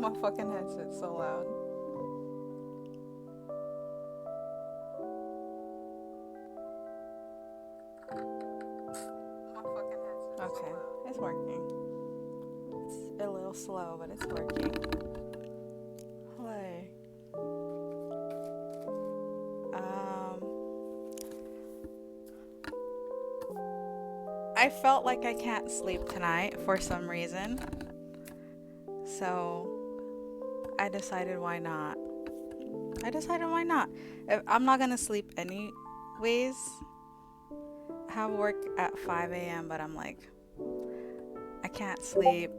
My fucking headset's so loud. Okay, it's working. It's a little slow, but it's working. Hello. Um, I felt like I can't sleep tonight for some reason, so I decided why not. If I'm not gonna sleep anyways. I have work at 5 a.m., but I'm like, I can't sleep.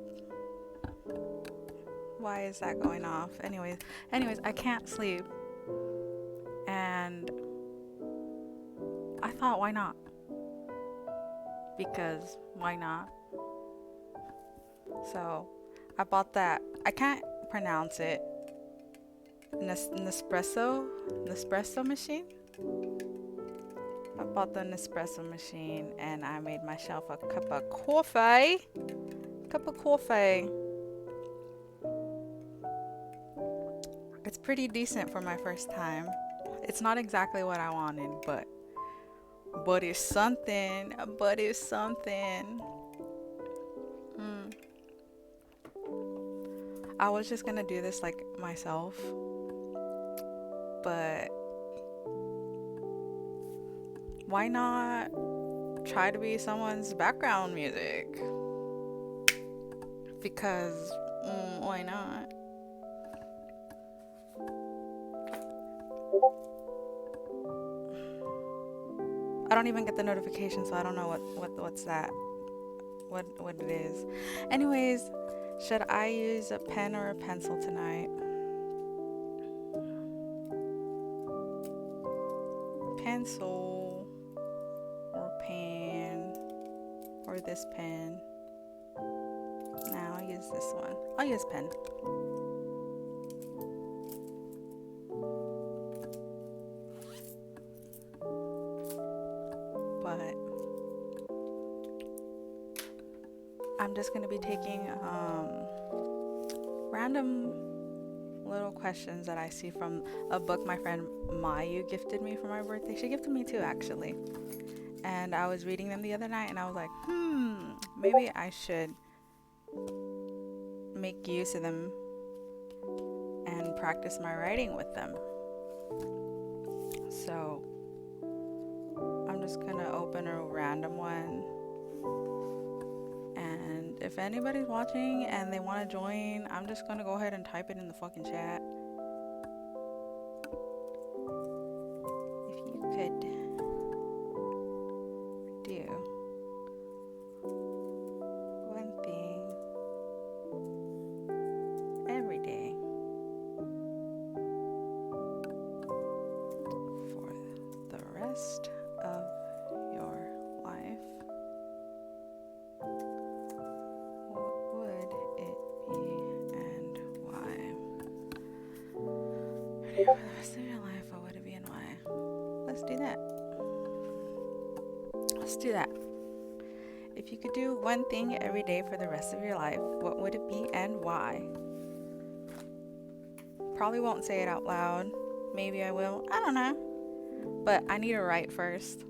Why is that going off? Anyways, I can't sleep. And I thought, why not? Because why not? So I bought that. I can't pronounce it. Nespresso machine. I bought the Nespresso machine and I made myself a cup of coffee. It's pretty decent for my first time. It's not exactly what I wanted, but it's something. But it's something. Mm. I was just gonna do this like myself, but why not try to be someone's background music? Because why not? I don't even get the notification, so I don't know what's that. What it is. Anyways, should I use a pen or a pencil tonight? Pencil or pen or this pen? Now I'll use this one. I'll use pen. But I'm just gonna be taking random little questions that I see from a book my friend Mayu gifted me for my birthday. She gifted me two actually. And I was reading them the other night and I was like, maybe I should make use of them and practice my writing with them. So I'm just gonna open a random one. And if anybody's watching and they want to join, I'm just gonna go ahead and type it in the fucking chat. If you could do one thing every day for the rest of your life, what would it be and why? For the rest of your life, what would it be and why? Let's do that. If you could do one thing every day for the rest of your life, what would it be and why? Probably won't say it out loud. Maybe I will. I don't know. But I need to write first.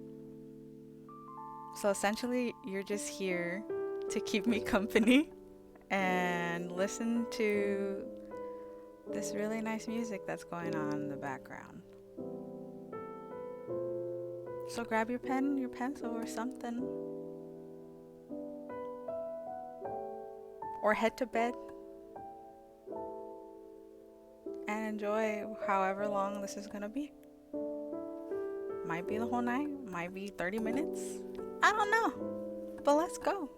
So essentially, you're just here to keep me company and listen to this really nice music that's going on in the background. So grab your pen, your pencil, or something. Or head to bed and enjoy however long this is gonna be. Might be the whole night, might be 30 minutes. I don't know. But let's go.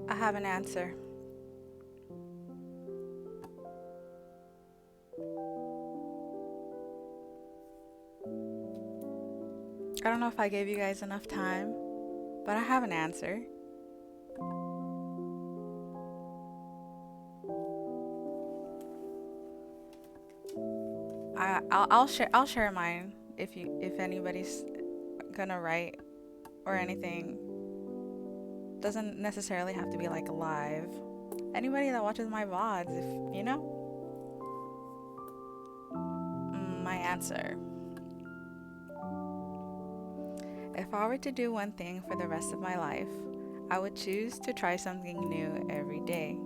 I have an answer. I don't know if I gave you guys enough time, but I have an answer. I'll share mine if anybody's gonna write or anything. Doesn't necessarily have to be like live. Anybody that watches my VODs, if you know, my answer. If I were to do one thing for the rest of my life, I would choose to try something new every day.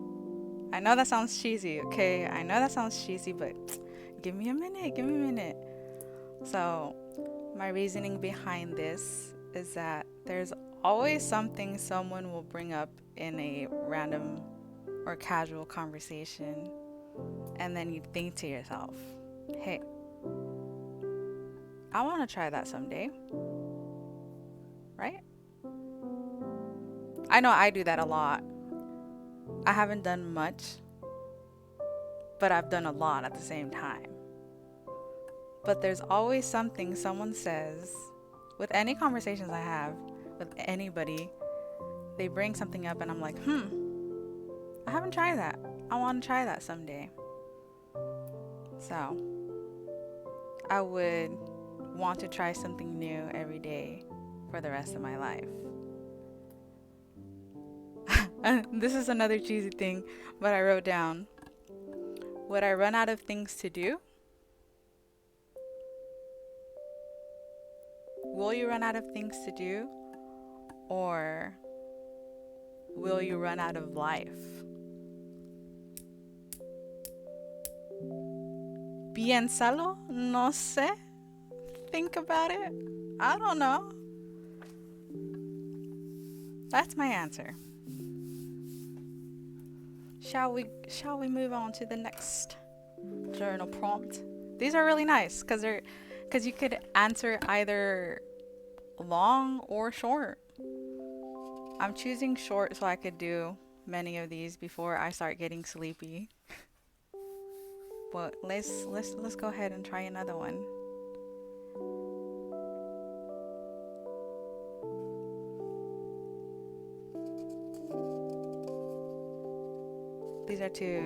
I know that sounds cheesy, okay? I know that sounds cheesy, but give me a minute, give me a minute. So, my reasoning behind this is that there's always something someone will bring up in a random or casual conversation, and then you think to yourself, hey, I want to try that someday, right? I know I do that a lot. I haven't done much, but I've done a lot at the same time. But there's always something someone says with any conversations I have with anybody. They bring something up, and I'm like, I haven't tried that. I want to try that someday. So, I would want to try something new every day for the rest of my life. This is another cheesy thing, but I wrote down, would I run out of things to do? Will you run out of things to do? Or will you run out of life? Piénsalo, no sé. Think about it. I don't know. That's my answer. Shall we move on to the next journal prompt? These are really nice because you could answer either long or short. I'm choosing short so I could do many of these before I start getting sleepy. But let's go ahead and try another one. These are two.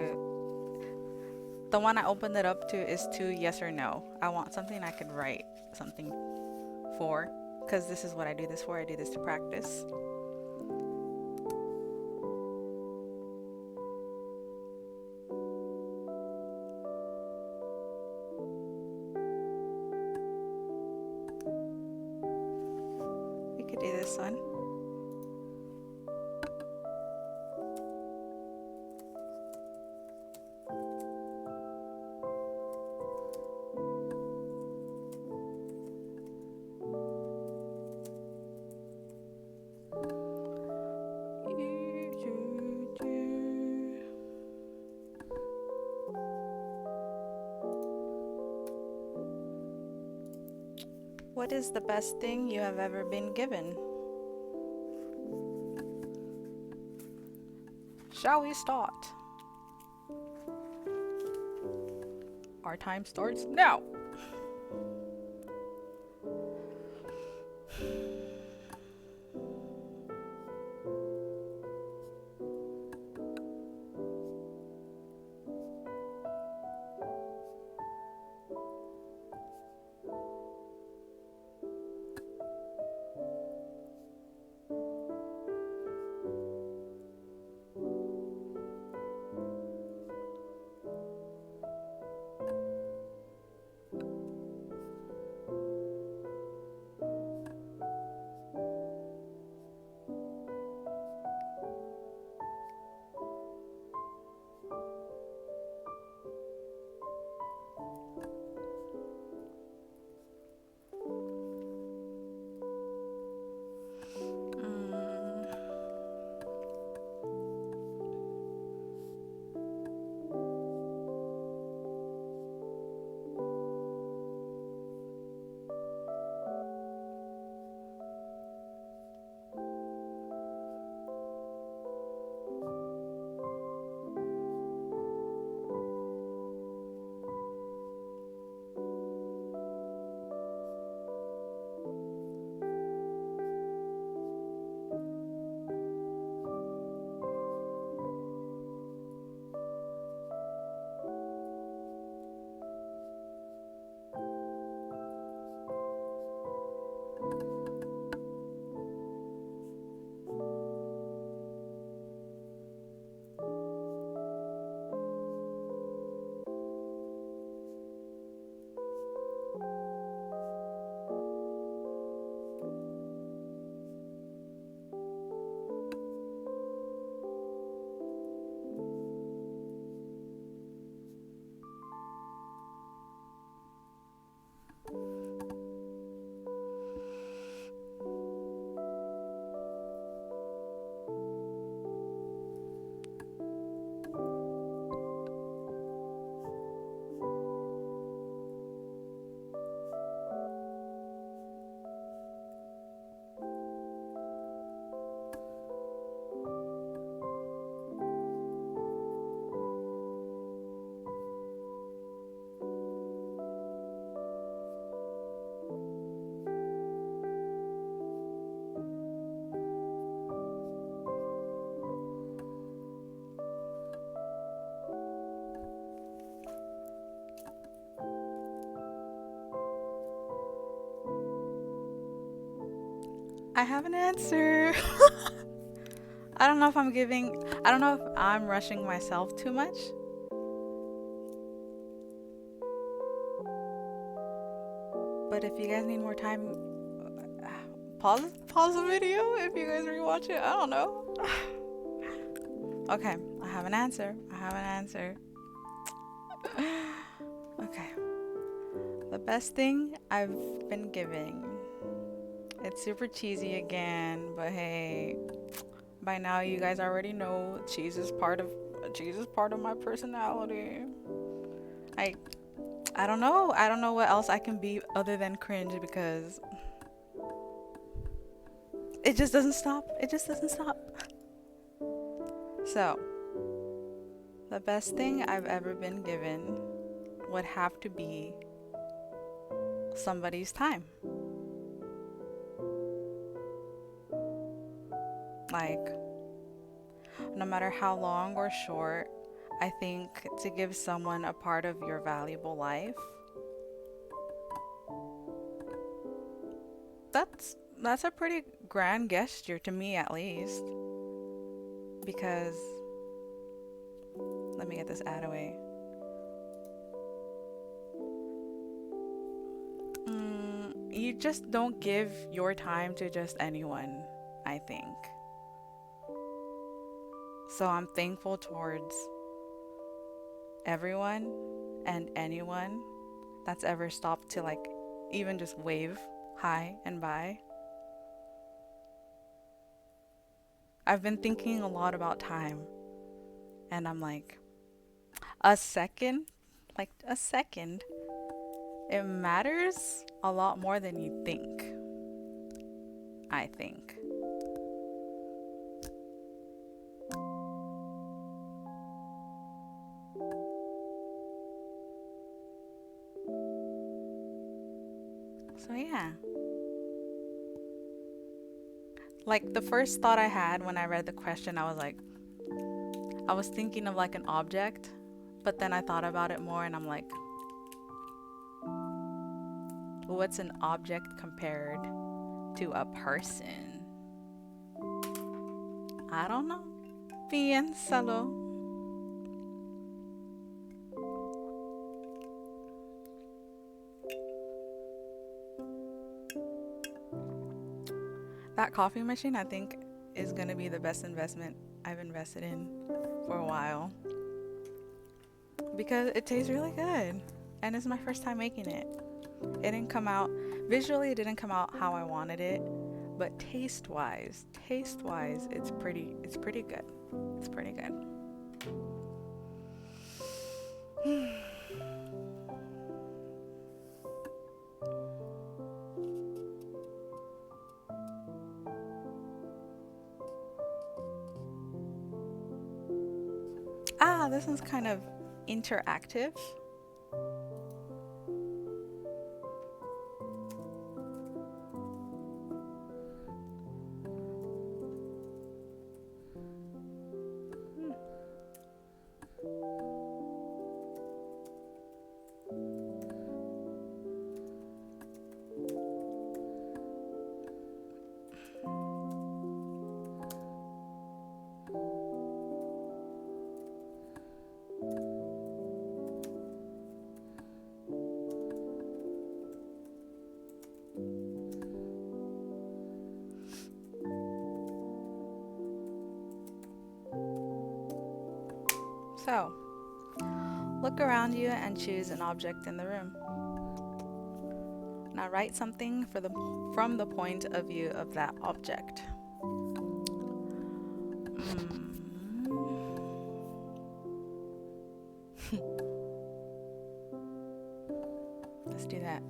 The one I opened it up to is two yes or no. I want something I could write something for, because this is what I do this for. I do this to practice. We could do this one. What is the best thing you have ever been given? Shall we start? Our time starts now. I have an answer. I don't know if I'm rushing myself too much. But if you guys need more time, pause the video if you guys rewatch it. I don't know. Okay, I have an answer. Okay. The best thing I've been giving. It's super cheesy again, but hey, by now you guys already know cheese is part of my personality. I I don't know. I don't know what else I can be other than cringe because it just doesn't stop. So, the best thing I've ever been given would have to be somebody's time. Like, no matter how long or short, I think to give someone a part of your valuable life, that's a pretty grand gesture to me at least. Because let me get this ad away. You just don't give your time to just anyone, I think. So I'm thankful towards everyone and anyone that's ever stopped to like even just wave hi and bye. I've been thinking a lot about time and I'm like, a second, like a second It matters a lot more than you think, I think. So, yeah. Like, the first thought I had when I read the question, I was like, I was thinking of like an object, but then I thought about it more and I'm like, what's an object compared to a person? I don't know. Piénsalo. That coffee machine, I think, is gonna be the best investment I've invested in for a while because it tastes really good, and it's my first time making it. It didn't come out visually, it didn't come out how I wanted it, but taste wise, it's pretty good. It's pretty good. Ah, this one's kind of interactive. So, look around you and choose an object in the room. Now write something from the point of view of that object. Let's do that.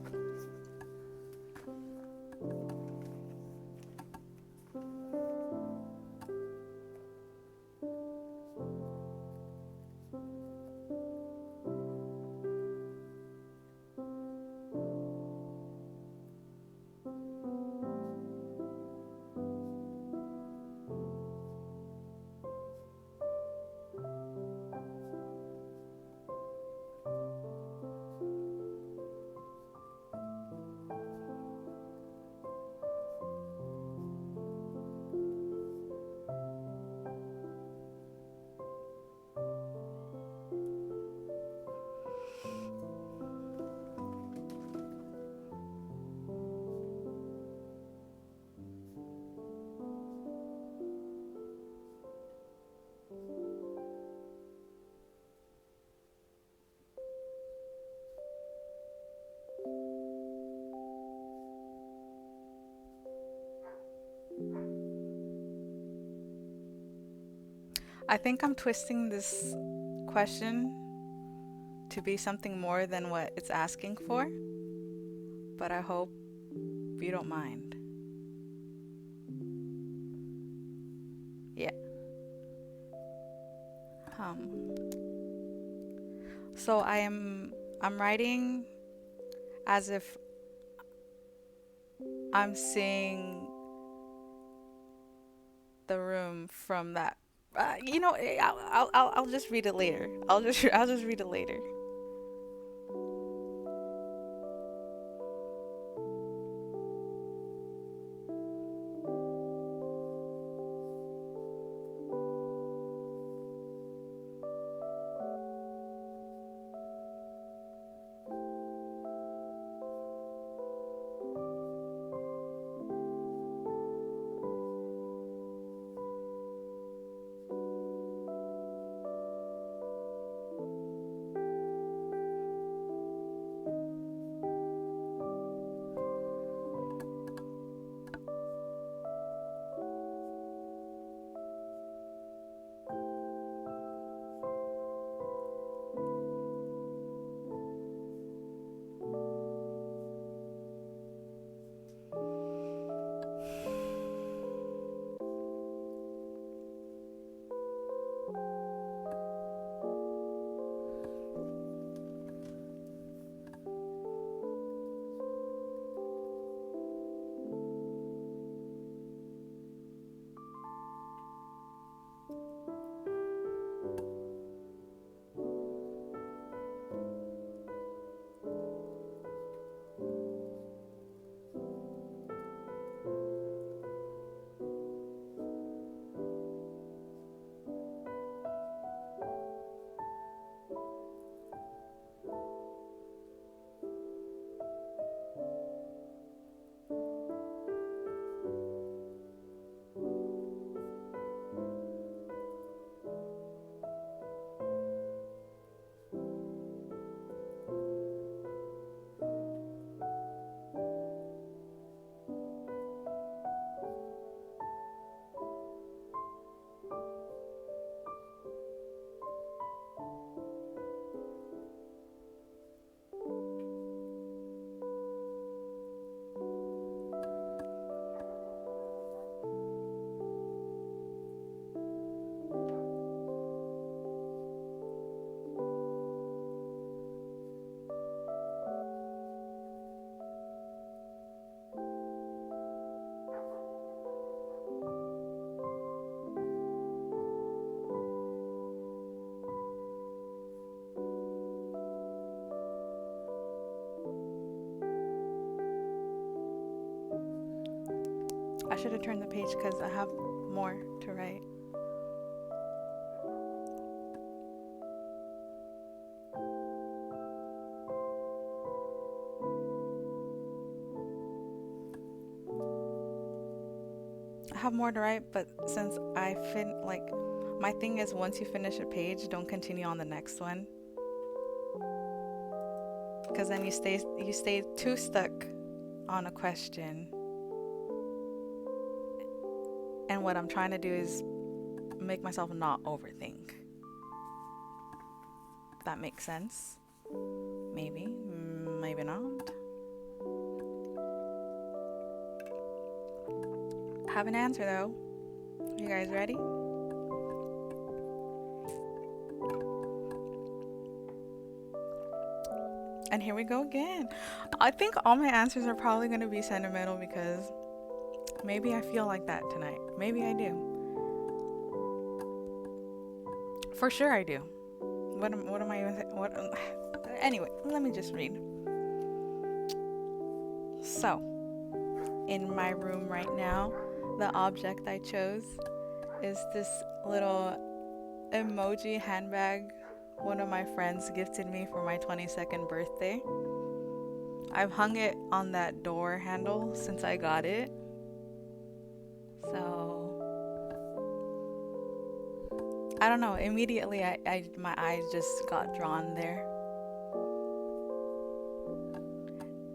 I think I'm twisting this question to be something more than what it's asking for, but I hope you don't mind. Yeah. Um so I'm writing as if I'm seeing the room from that. I'll just read it later. I'll just read it later. should have turned the page because I have more to write. I have more to write, but since my thing is once you finish a page, don't continue on the next one. Because then you stay too stuck on a question. And what I'm trying to do is make myself not overthink. If that makes sense. Maybe, maybe not. I have an answer though. You guys ready? And here we go again. I think all my answers are probably going to be sentimental because maybe I feel like that tonight. Maybe I do. For sure I do. What am I even saying? Anyway, let me just read. So, in my room right now, the object I chose is this little emoji handbag one of my friends gifted me for my 22nd birthday. I've hung it on that door handle since I got it. So I don't know, immediately my eyes just got drawn there.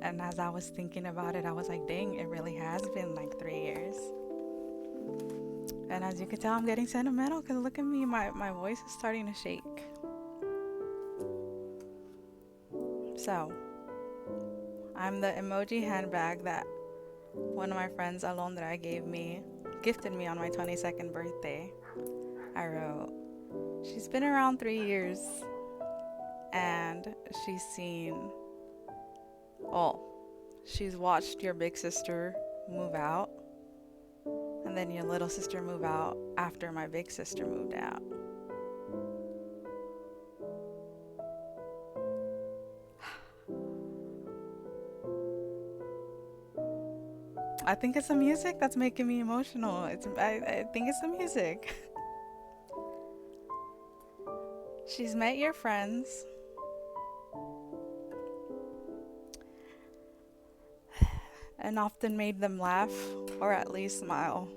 And as I was thinking about it, I was like, dang, it really has been like 3 years. And as you can tell, I'm getting sentimental because look at me, my voice is starting to shake. So, I'm the emoji handbag that one of my friends, Alondra, gifted me on my 22nd birthday. I wrote, she's been around 3 years and she's watched your big sister move out and then your little sister move out after my big sister moved out. I think it's the music that's making me emotional. I think it's the music. She's met your friends. And often made them laugh or at least smile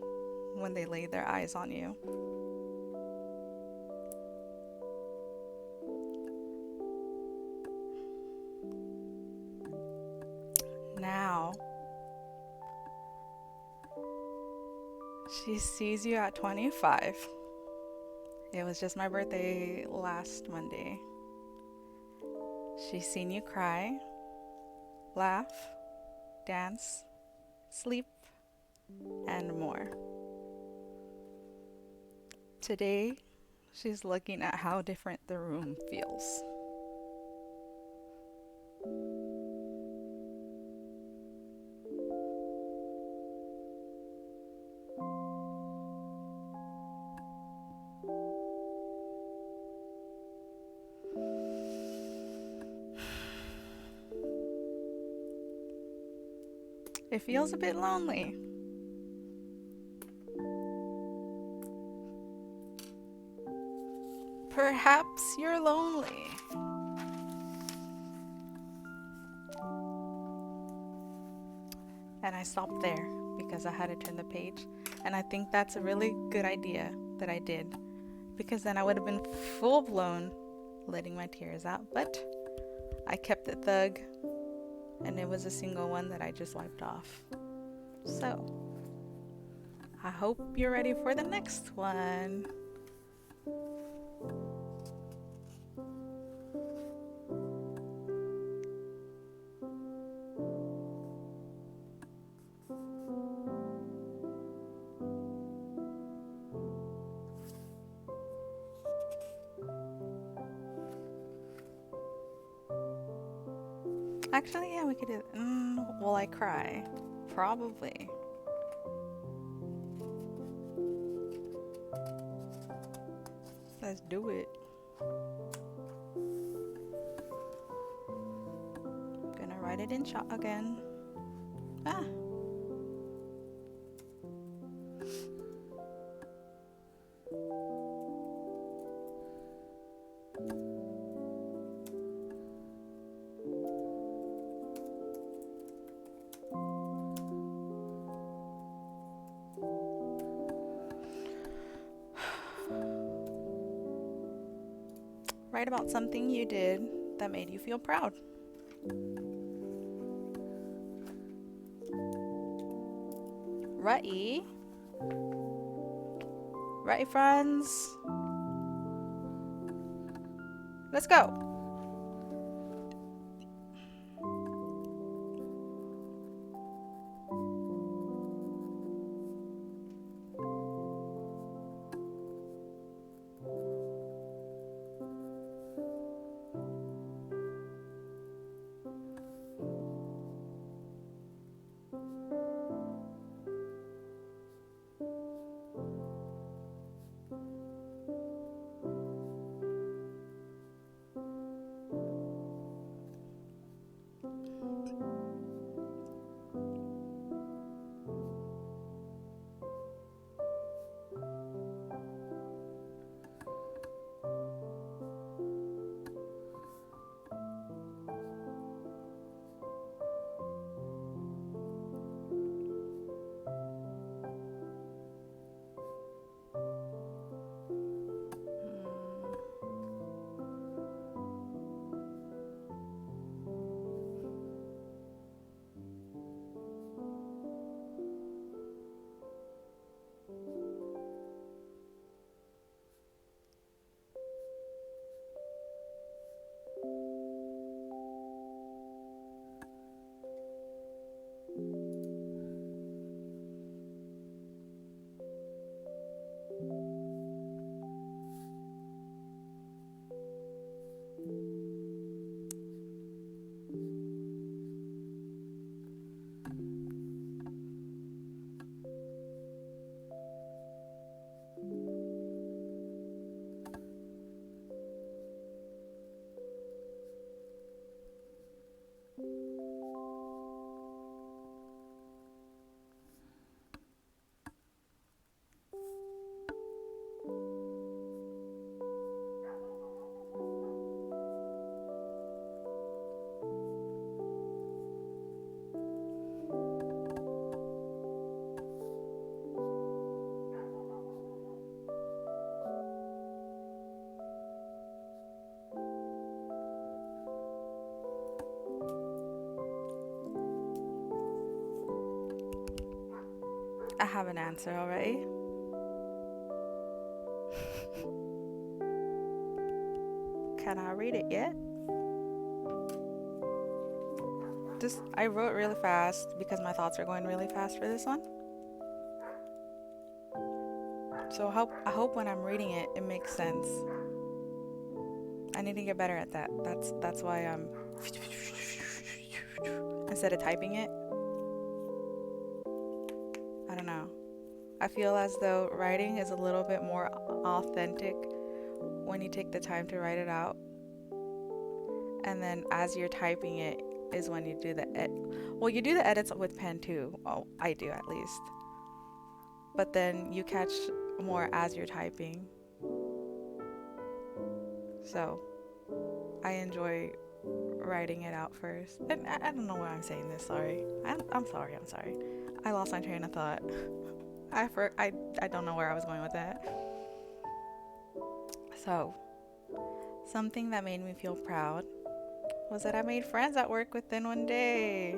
when they laid their eyes on you. Now, she sees you at 25. It was just my birthday last Monday. She's seen you cry, laugh, dance, sleep, and more. Today, she's looking at how different the room feels. It feels a bit lonely. Perhaps you're lonely. And I stopped there because I had to turn the page. And I think that's a really good idea that I did, because then I would have been full blown letting my tears out. But I kept it thug, and it was a single one that I just wiped off. So I hope you're ready for the next one. Actually, yeah, we could do it. Will I cry? Probably. Let's do it. I'm gonna write it in chalk again. Write about something you did that made you feel proud. Right? Right, friends? Let's go. I have an answer already. Can I read it yet? I wrote really fast because my thoughts are going really fast for this one. So I hope when I'm reading it, it makes sense. I need to get better at that. That's why I'm instead of typing it. I don't know. I feel as though writing is a little bit more authentic when you take the time to write it out. And then as you're typing it is when you do the well, you do the edits with pen too. Oh, I do at least. But then you catch more as you're typing. So I enjoy writing it out first. And I don't know why I'm saying this. Sorry. I'm sorry. I lost my train of thought. I don't know where I was going with that. So, something that made me feel proud was that I made friends at work within one day.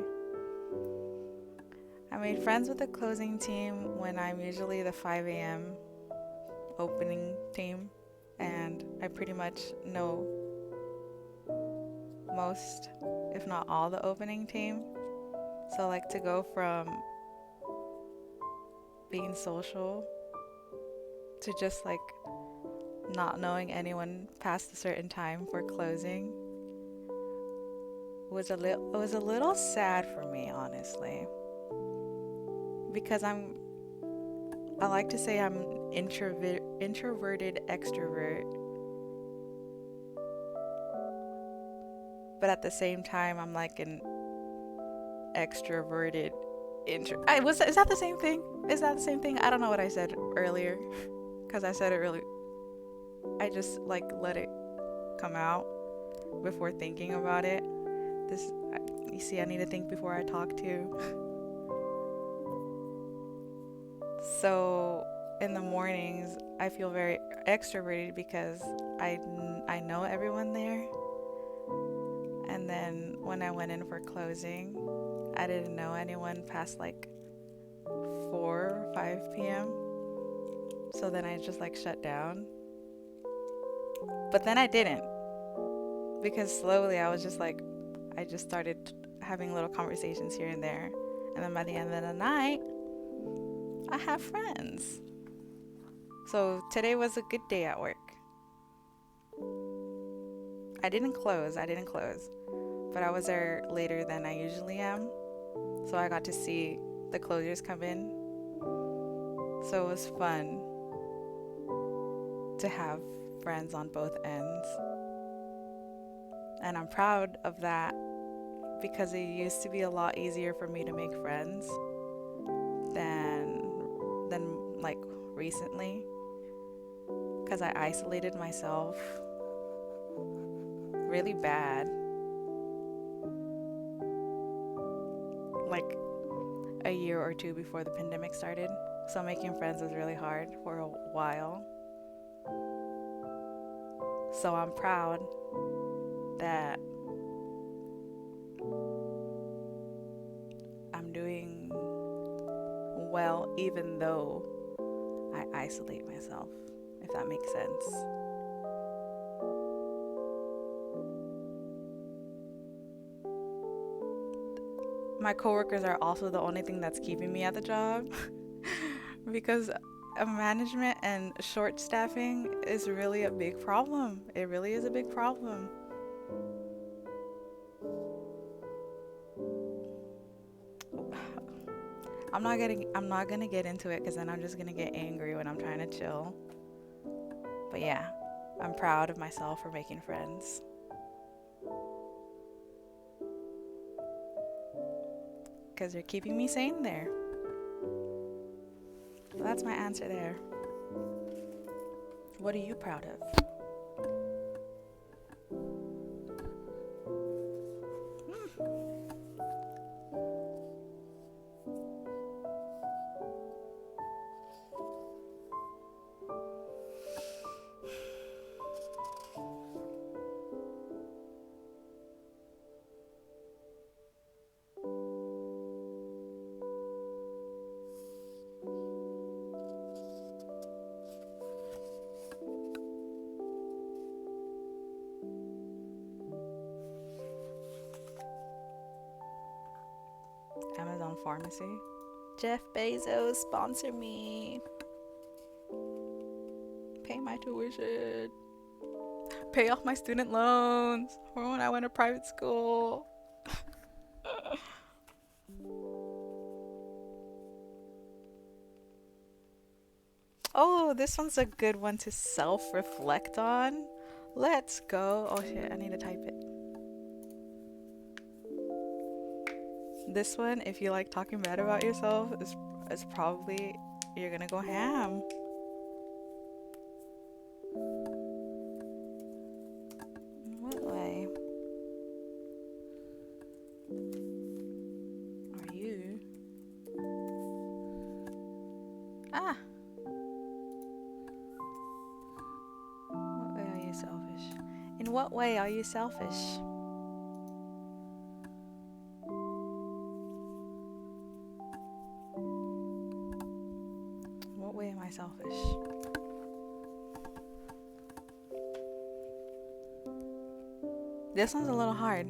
I made friends with the closing team when I'm usually the 5 a.m. opening team, and I pretty much know most, if not all, the opening team. So like to go from being social to just like not knowing anyone past a certain time for closing was a little sad for me, honestly, because I like to say I'm introverted extrovert, but at the same time I'm like an extroverted is that the same thing? Is that the same thing? I don't know what I said earlier because I said it really. I just like let it come out before thinking about it. You see, I need to think before I talk too. So in the mornings I feel very extroverted because I know everyone there. And then when I went in for closing, I didn't know anyone past like 4 or 5 p.m. So then I just like shut down. But then I didn't, because slowly I was just like, I just started having little conversations here and there. And then by the end of the night, I have friends. So today was a good day at work. I didn't close, but I was there later than I usually am. So I got to see the closers come in. So it was fun to have friends on both ends. And I'm proud of that because it used to be a lot easier for me to make friends than like recently, because I isolated myself really bad. Like a year or two before the pandemic started. So making friends was really hard for a while. So I'm proud that I'm doing well even though I isolate myself, if that makes sense. My coworkers are also the only thing that's keeping me at the job because management and short staffing is really a big problem. It really is a big problem. I'm not gonna get into it because then I'm just gonna get angry when I'm trying to chill. But yeah, I'm proud of myself for making friends. Because you're keeping me sane there. So that's my answer there. What are you proud of? Amazon Pharmacy. Jeff Bezos, sponsor me. Pay my tuition. Pay off my student loans for when I went to private school. Oh, this one's a good one to self-reflect on. Let's go. Oh shit, I need to type it. This one, if you like talking bad about yourself, is probably you're gonna go ham. What way are you? Ah, what way are you selfish? In what way are you selfish? What way am I selfish? This one's a little hard.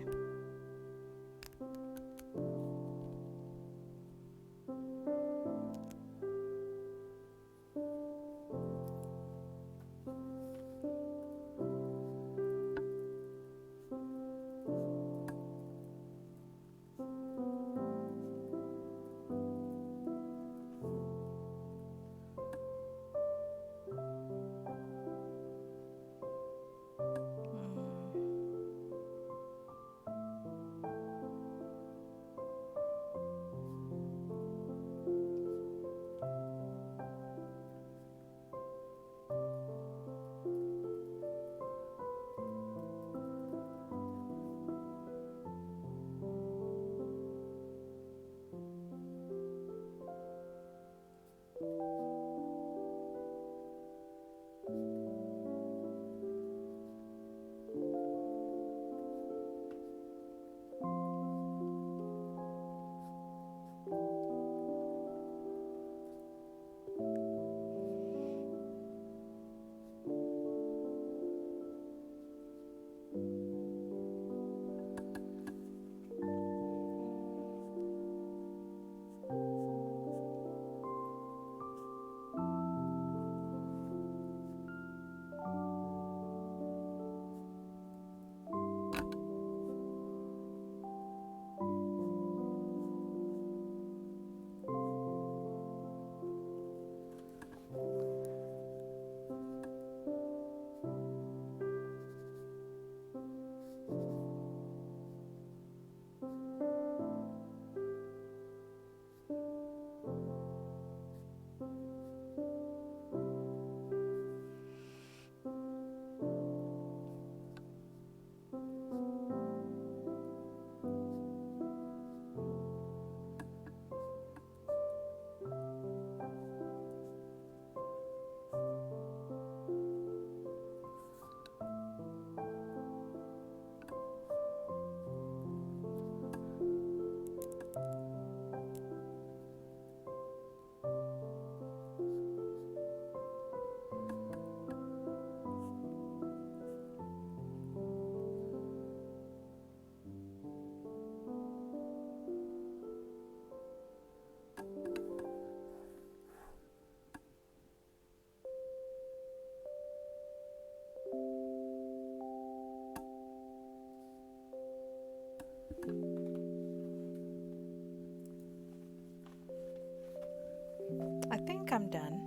I think I'm done.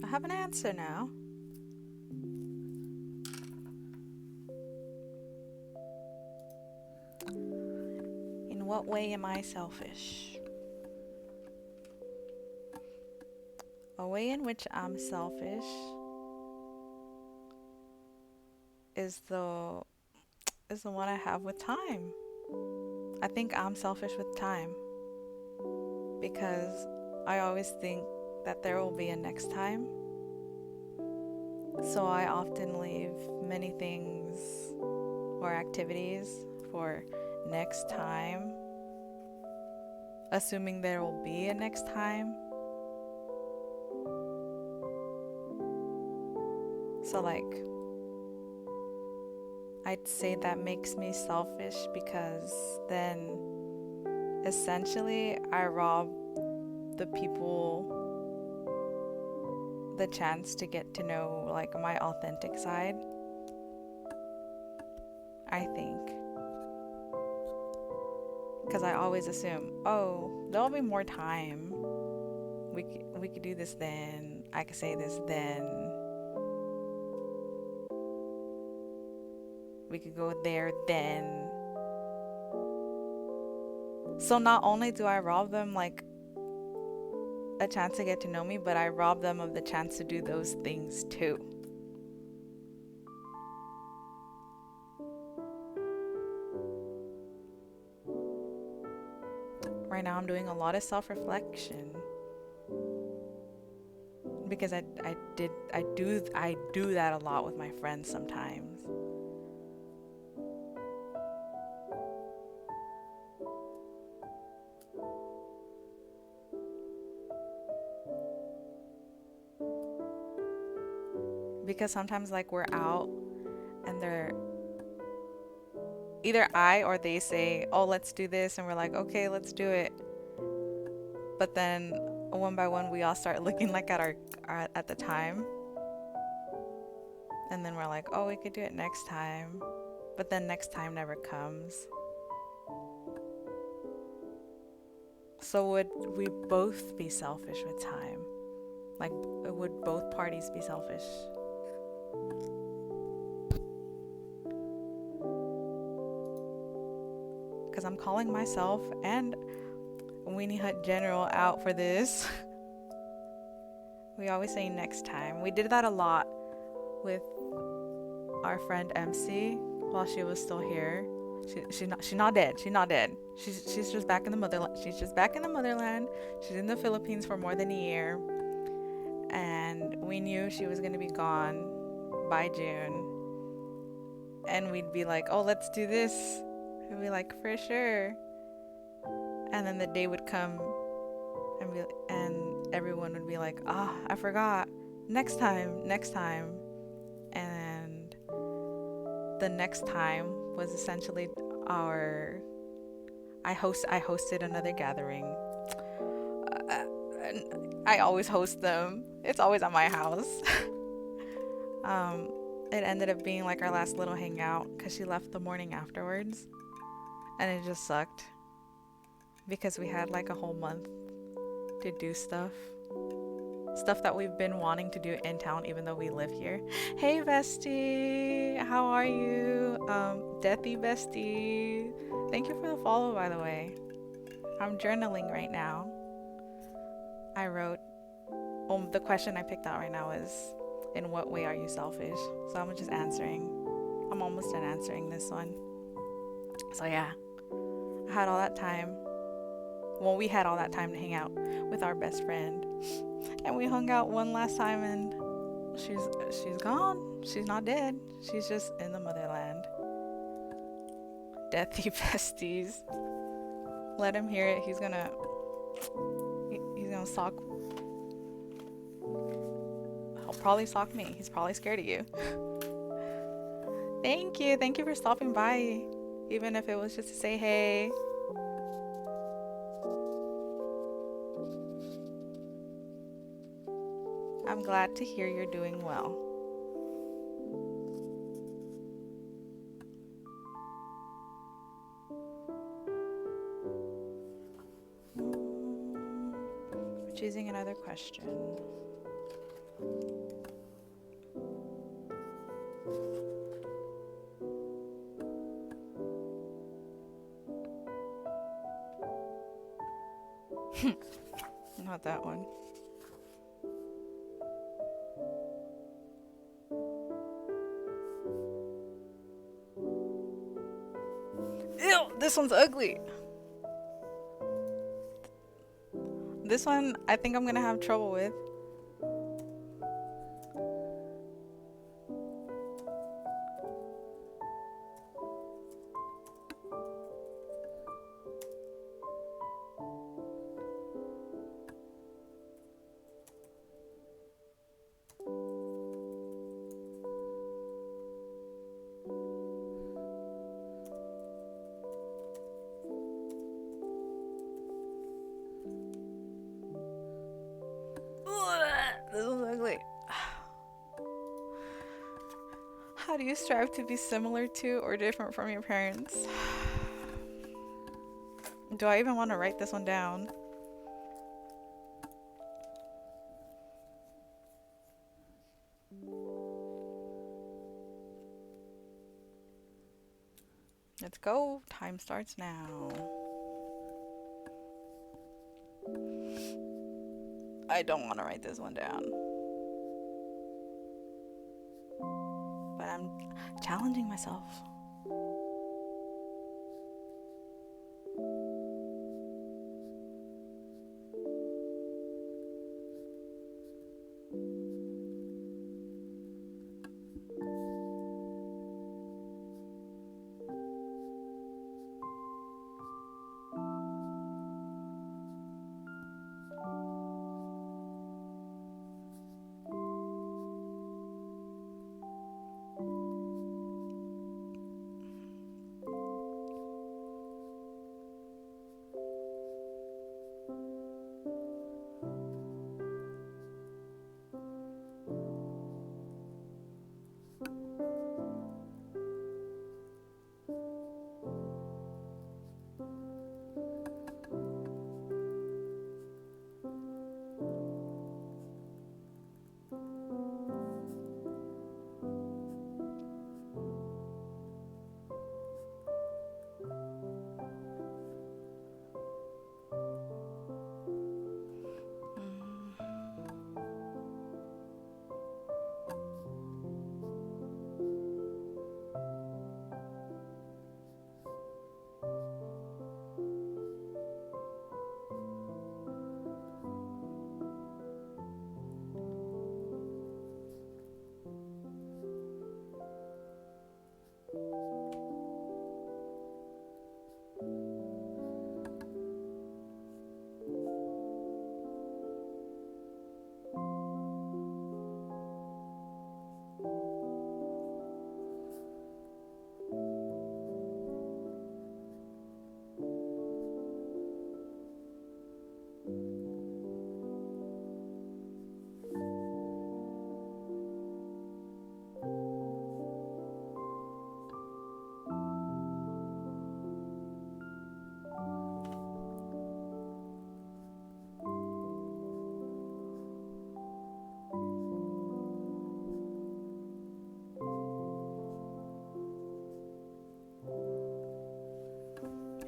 I have an answer now. In what way am I selfish? A way in which I'm selfish is the one I have with time. I think I'm selfish with time because I always think that there will be a next time. So I often leave many things or activities for next time, assuming there will be a next time. So, like, I'd say that makes me selfish because then essentially I rob the people the chance to get to know like my authentic side. I think. Because I always assume, oh, there'll be more time. We could do this then. I could say this then. We could go there then. So not only do I rob them like a chance to get to know me, but I rob them of the chance to do those things too. Right now I'm doing a lot of self-reflection because I do that a lot with my friends sometimes. Because sometimes like we're out and they're either I or they say, oh, let's do this, and we're like, okay, let's do it. But then one by one we all start looking like at our at the time, and then we're like, oh, we could do it next time, but then next time never comes. So would we both be selfish with time? Like, would both parties be selfish? Because I'm calling myself and Weenie Hut General out for this. We always say next time. We did that a lot with our friend MC while she was still here. She's not dead. She's not dead. She's just back in the motherland. She's just back in the motherland. She's in the Philippines for more than a year, and we knew she was gonna be gone by June. And we'd be like, "Oh, let's do this." We'd be like, "For sure." And then the day would come, and everyone would be like, "Ah, I forgot. Next time." And the next time was essentially I hosted another gathering. I always host them. It's always at my house. It ended up being like our last little hangout because she left the morning afterwards, and it just sucked because we had like a whole month to do stuff that we've been wanting to do in town even though we live here. Hey bestie, how are you? Deathy bestie, thank you for the follow, by the way. I'm journaling right now. I wrote, the question I picked out right now is, in what way are you selfish? So I'm just answering. I'm almost done answering this one. So yeah, I had all that time. Well, we had all that time to hang out with our best friend, and we hung out one last time, and she's gone. She's not dead. She's just in the motherland. Deathy besties. Let him hear it. He's gonna sock. He'll probably sock me. He's probably scared of you. Thank you for stopping by, even if it was just to say hey. I'm glad to hear you're doing well. Choosing another question. Not that one. Ew, this one's ugly. This one, I think I'm gonna have trouble with. This one's ugly. How do you strive to be similar to or different from your parents? Do I even want to write this one down? Let's go. Time starts now. I don't want to write this one down. But I'm challenging myself.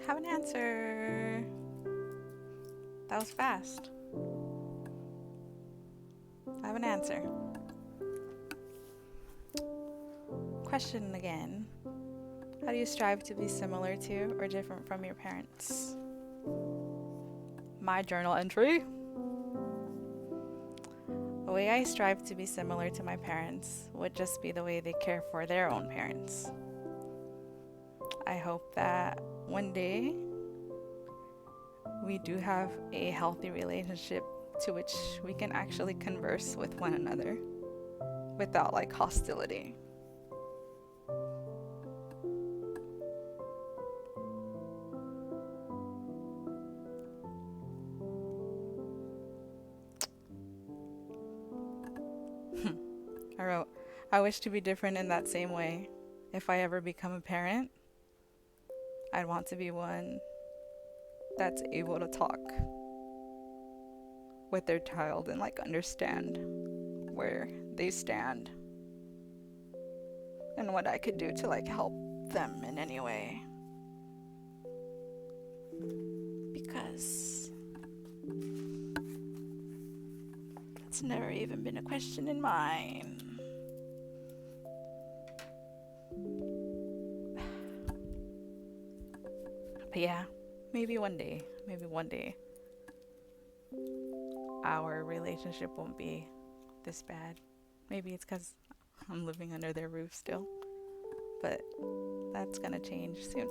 Have an answer. That was fast. I have an answer. Question again. How do you strive to be similar to or different from your parents? My journal entry. The way I strive to be similar to my parents would just be the way they care for their own parents. I hope that one day we do have a healthy relationship to which we can actually converse with one another without like hostility. I wrote, I wish to be different in that same way. If I ever become a parent, I'd want to be one that's able to talk. with their child and like understand where they stand and what I could do to like help them in any way. Because that's never even been a question in mine. But yeah, maybe one day our relationship won't be this bad. Maybe it's because I'm living under their roof still, but that's gonna change soon.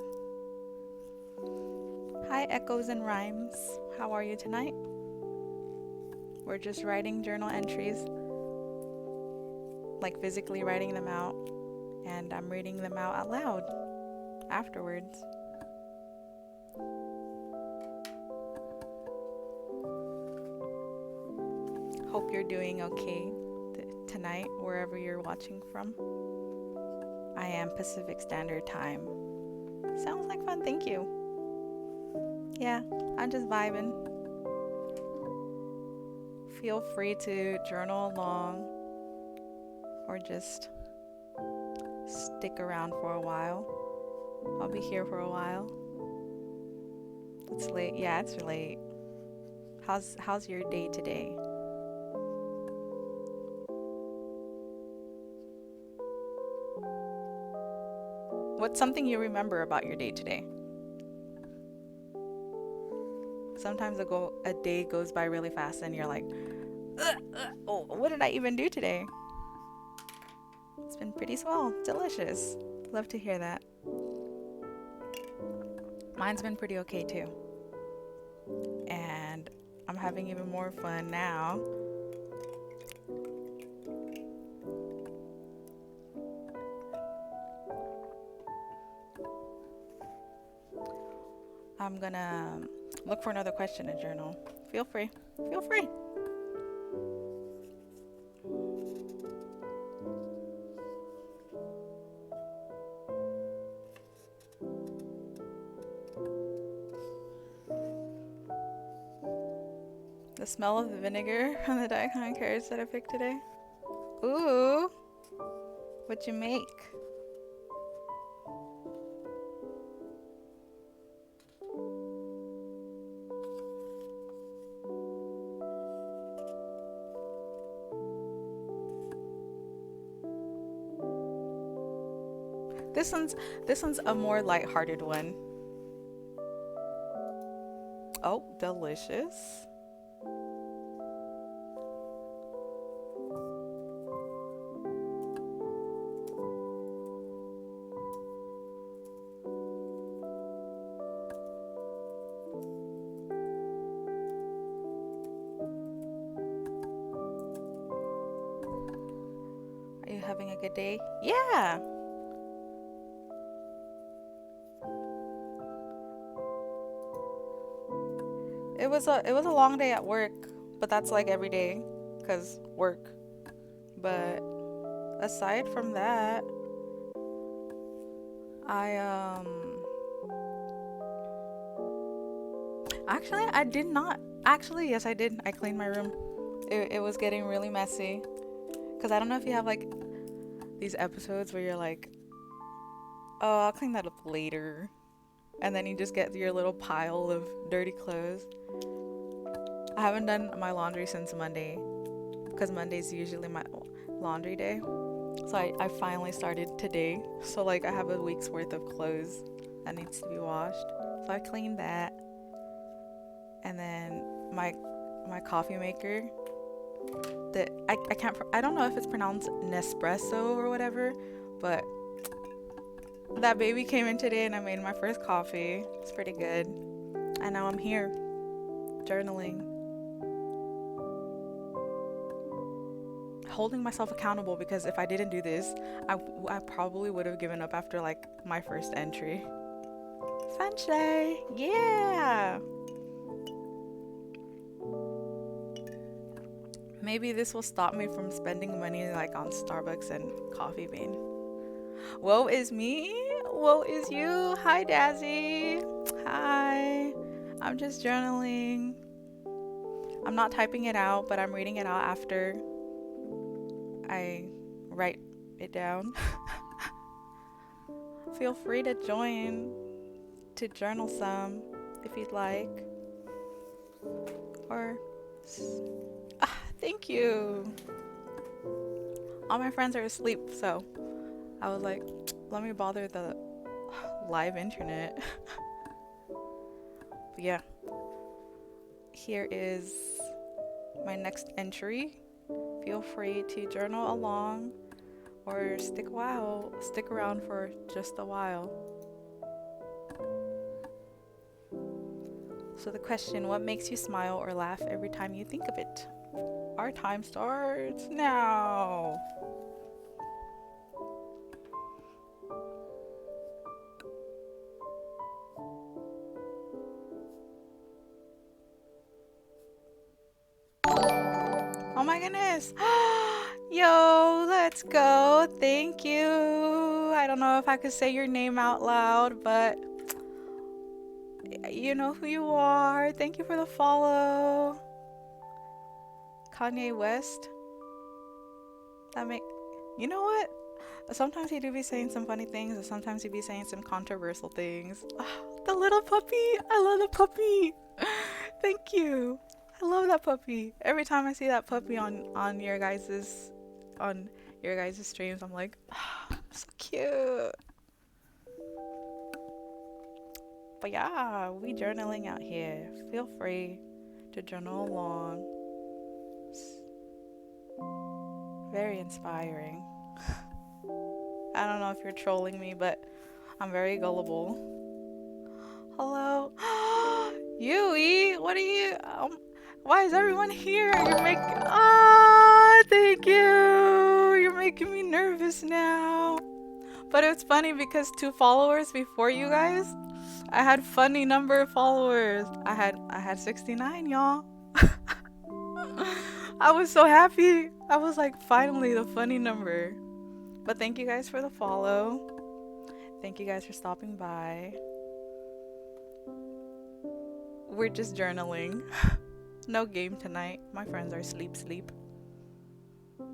Hi, Echoes and Rhymes. How are you tonight? We're just writing journal entries, like physically writing them out, and I'm reading them out loud afterwards. Hope you're doing okay tonight, wherever you're watching from. I am Pacific Standard Time. Sounds like fun, thank you. Yeah, I'm just vibing. Feel free to journal along or just stick around for a while. I'll be here for a while. It's late. Yeah, it's late. How's your day today? What's something you remember about your day today? Sometimes a day goes by really fast and you're like, oh, what did I even do today? It's been pretty swell. Delicious. Love to hear that. Mine's been pretty okay too. And I'm having even more fun now. I'm gonna look for another question to journal. Feel free. Feel free. The smell of the vinegar from the daikon carrots that I picked today. Ooh. What'd you make? This one's a more lighthearted one. Oh, delicious. Are you having a good day? Yeah. It was a long day at work, but that's like every day, 'cause work. But aside from that, I actually I did not. Actually, yes, I did. I cleaned my room. It was getting really messy. 'Cause I don't know if you have like these episodes where you're like, "Oh, I'll clean that up later." And then you just get your little pile of dirty clothes. I haven't done my laundry since Monday, because Monday's usually my laundry day. So I finally started today. So like I have a week's worth of clothes that needs to be washed. So I cleaned that. And then my coffee maker, that I don't know if it's pronounced Nespresso or whatever, but that baby came in today and I made my first coffee. It's pretty good. And now I'm here journaling, holding myself accountable, because if I didn't do this, I probably would have given up after like my first entry. Sunshine, yeah. Maybe this will stop me from spending money like on Starbucks and Coffee Bean. Woe is me. Woe is you. Hi, Dazzy. Hi. I'm just journaling. I'm not typing it out, but I'm reading it out after I write it down. Feel free to join to journal some if you'd like. Or thank you. All my friends are asleep, so I was like, let me bother the live internet. But yeah, here is my next entry. Feel free to journal along or stick around for just a while. So the question, what makes you smile or laugh every time you think of it? Our time starts now. Oh my goodness. Yo, let's go. Thank you. I don't know if I could say your name out loud, but you know who you are. Thank you for the follow. Kanye West. You know what? Sometimes he do be saying some funny things, and sometimes he be saying some controversial things. The little puppy. I love the puppy. Thank you. I love that puppy. Every time I see that puppy on your guys's streams, I'm like, so cute. But yeah, we journaling out here. Feel free to journal along. It's very inspiring. I don't know if you're trolling me, but I'm very gullible. Hello. Yui, what are you? Why is everyone here? You're making... thank you. You're making me nervous now. But it's funny because 2 followers before you guys, I had funny number of followers. I had 69, y'all. I was so happy. I was like, finally, the funny number. But thank you guys for the follow. Thank you guys for stopping by. We're just journaling. No game tonight. My friends are sleep.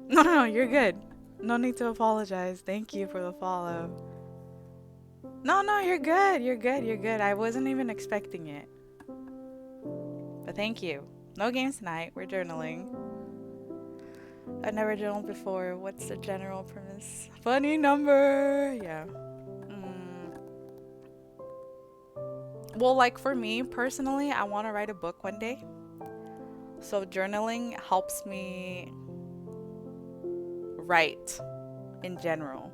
No, you're good. No need to apologize. Thank you for the follow. No, you're good. I wasn't even expecting it. But thank you. No games tonight. We're journaling. I've never journaled before. What's the general premise? Funny number. Yeah. Well, like for me personally, I want to write a book one day. So journaling helps me write in general.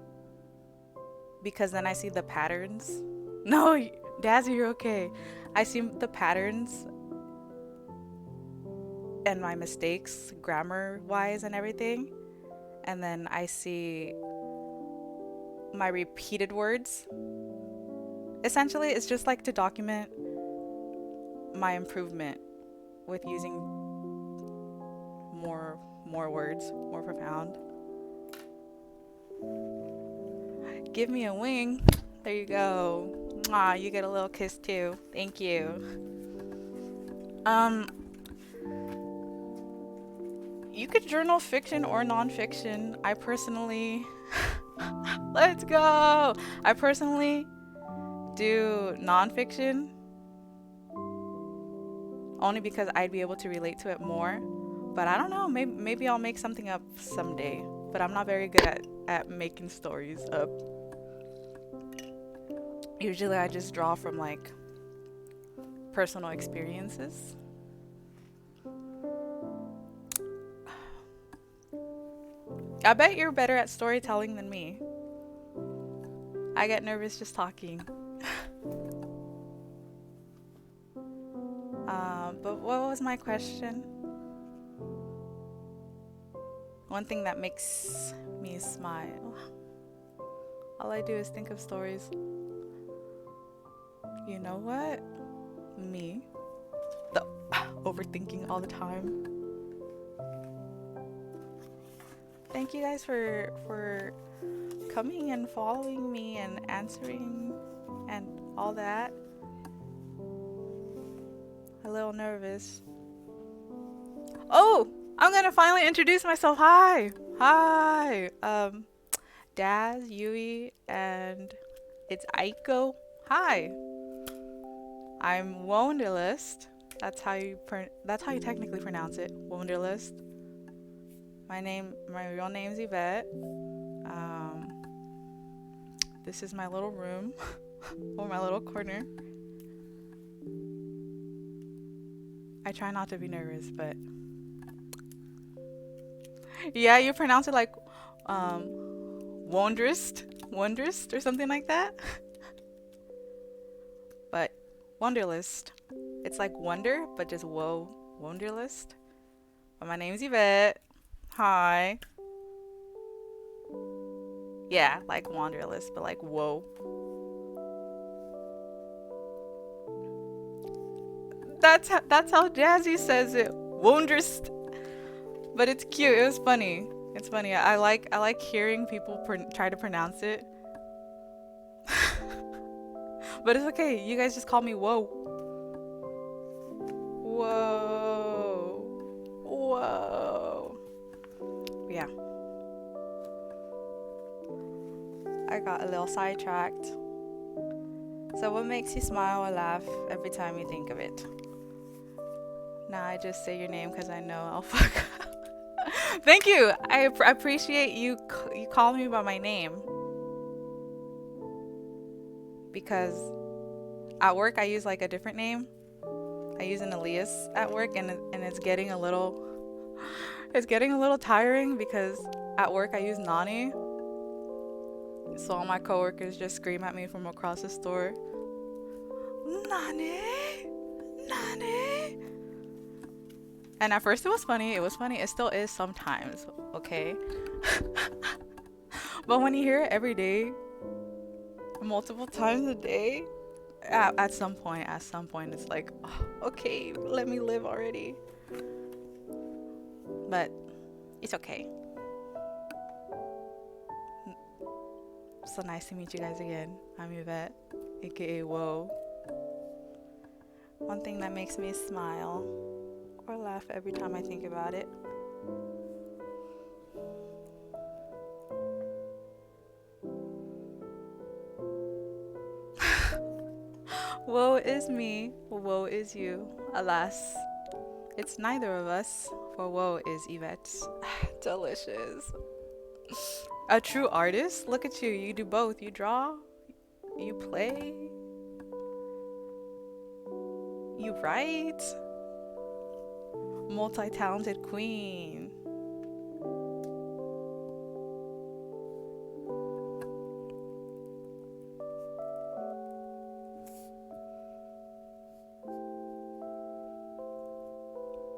Because then I see the patterns. No, Dazzy, you're okay. I see the patterns and my mistakes, grammar-wise and everything. And then I see my repeated words. Essentially, it's just like to document my improvement with using more words, more profound. Give me a wing. There you go. Mwah, you get a little kiss too. Thank you. You could journal fiction or non-fiction. I personally let's go. I personally do non-fiction only because I'd be able to relate to it more. But I don't know, maybe I'll make something up someday. But I'm not very good at making stories up. Usually I just draw from like personal experiences. I bet you're better at storytelling than me. I get nervous just talking. But what was my question? One thing that makes me smile. All I do is think of stories. You know what? Me. The overthinking all the time. Thank you guys for coming and following me and answering and all that. A little nervous. Oh, I'm gonna finally introduce myself. Hi. Hi. Daz, Yui, and it's Aiko. Hi. I'm Wonderlist. That's how you technically pronounce it. Wonderlist. My real name's Yvette. Um, this is my little room or my little corner. I try not to be nervous, but yeah, you pronounce it like Wondrist or something like that. But Wonderlist, it's like wonder, but just whoa, Wonderlist. But my name's Yvette. Hi. Yeah, like Wanderlist, but like whoa. That's how Jazzy says it. Wondrist. But it's cute. It was funny. It's funny. I like hearing people try to pronounce it. But it's okay. You guys just call me Whoa. Whoa. Whoa. Yeah. I got a little sidetracked. So what makes you smile or laugh every time you think of it? Nah, I just say your name because I know I'll fuck up. Thank you. I appreciate you calling me by my name. Because at work I use like a different name. I use an alias at work, and it's getting a little tiring because at work I use Nani. So all my coworkers just scream at me from across the store. Nani? Nani? And at first it was funny. It was funny. It still is sometimes, okay? But when you hear it every day, multiple times a day, at some point, it's like, oh, okay, let me live already. But it's okay. So nice to meet you guys again. I'm Yvette, aka Whoa. One thing that makes me smile or laugh every time I think about it. Woe is me, woe is you. Alas, it's neither of us, for woe is Yvette. Delicious. A true artist? Look at you. You do both. You draw, you play, you write. Multi-talented queen.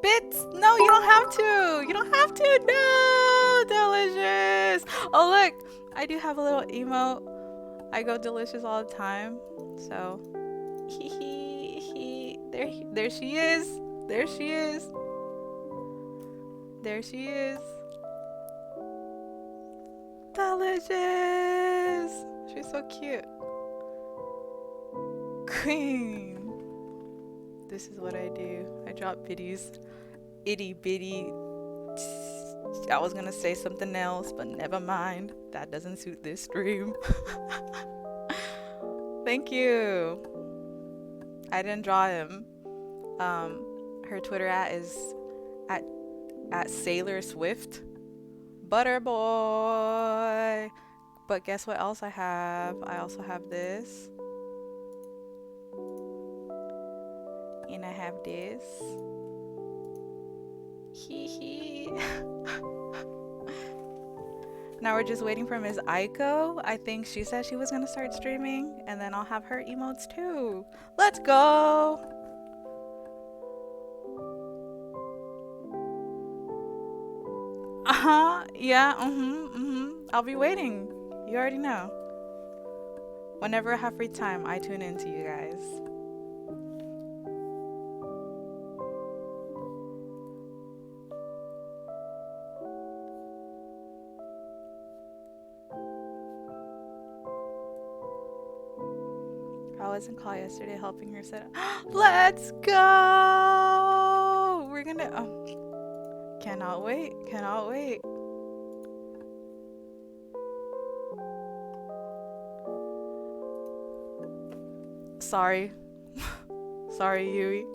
Bits! No, you don't have to. You don't have to. No, delicious. Oh look, I do have a little emote. I go delicious all the time. So, there she is. There she is. There she is. Delicious. She's so cute. Queen. This is what I do. I drop videos. Itty bitty. I was gonna say something else, but never mind. That doesn't suit this stream. Thank you. I didn't draw him. Her Twitter is at Sailor Swift. Butter boy. But guess what else I have? I also have this. And I have this. Hee hee. Now we're just waiting for Ms. Aiko. I think she said she was gonna start streaming, and then I'll have her emotes too. Let's go! Yeah, I'll be waiting. You already know. Whenever I have free time, I tune in to you guys. I was in call yesterday helping her set up. Let's go! We're gonna Cannot wait. Cannot wait. Sorry. Sorry, Yui.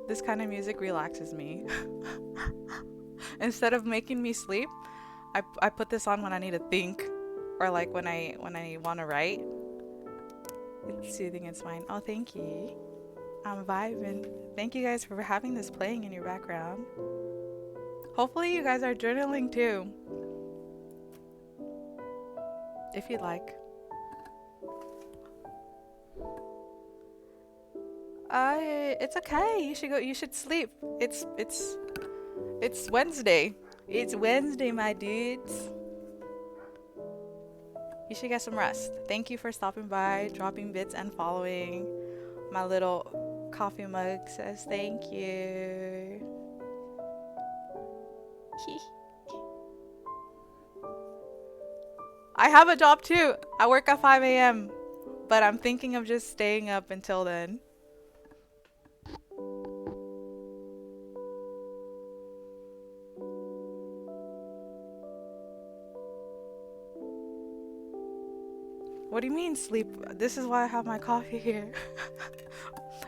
This kind of music relaxes me. Instead of making me sleep, I put this on when I need to think, or like when I want to write. It's soothing. It's mine. Oh, thank you. I'm vibing. Thank you guys for having this playing in your background. Hopefully you guys are journaling too, if you'd like. It's okay. You should go. You should sleep. It's Wednesday. It's Wednesday, my dudes. You should get some rest. Thank you for stopping by, dropping bits, and following. My little coffee mug says thank you. I have a job too. I work at 5 a.m., but I'm thinking of just staying up until then. What do you mean sleep? This is why I have my coffee here.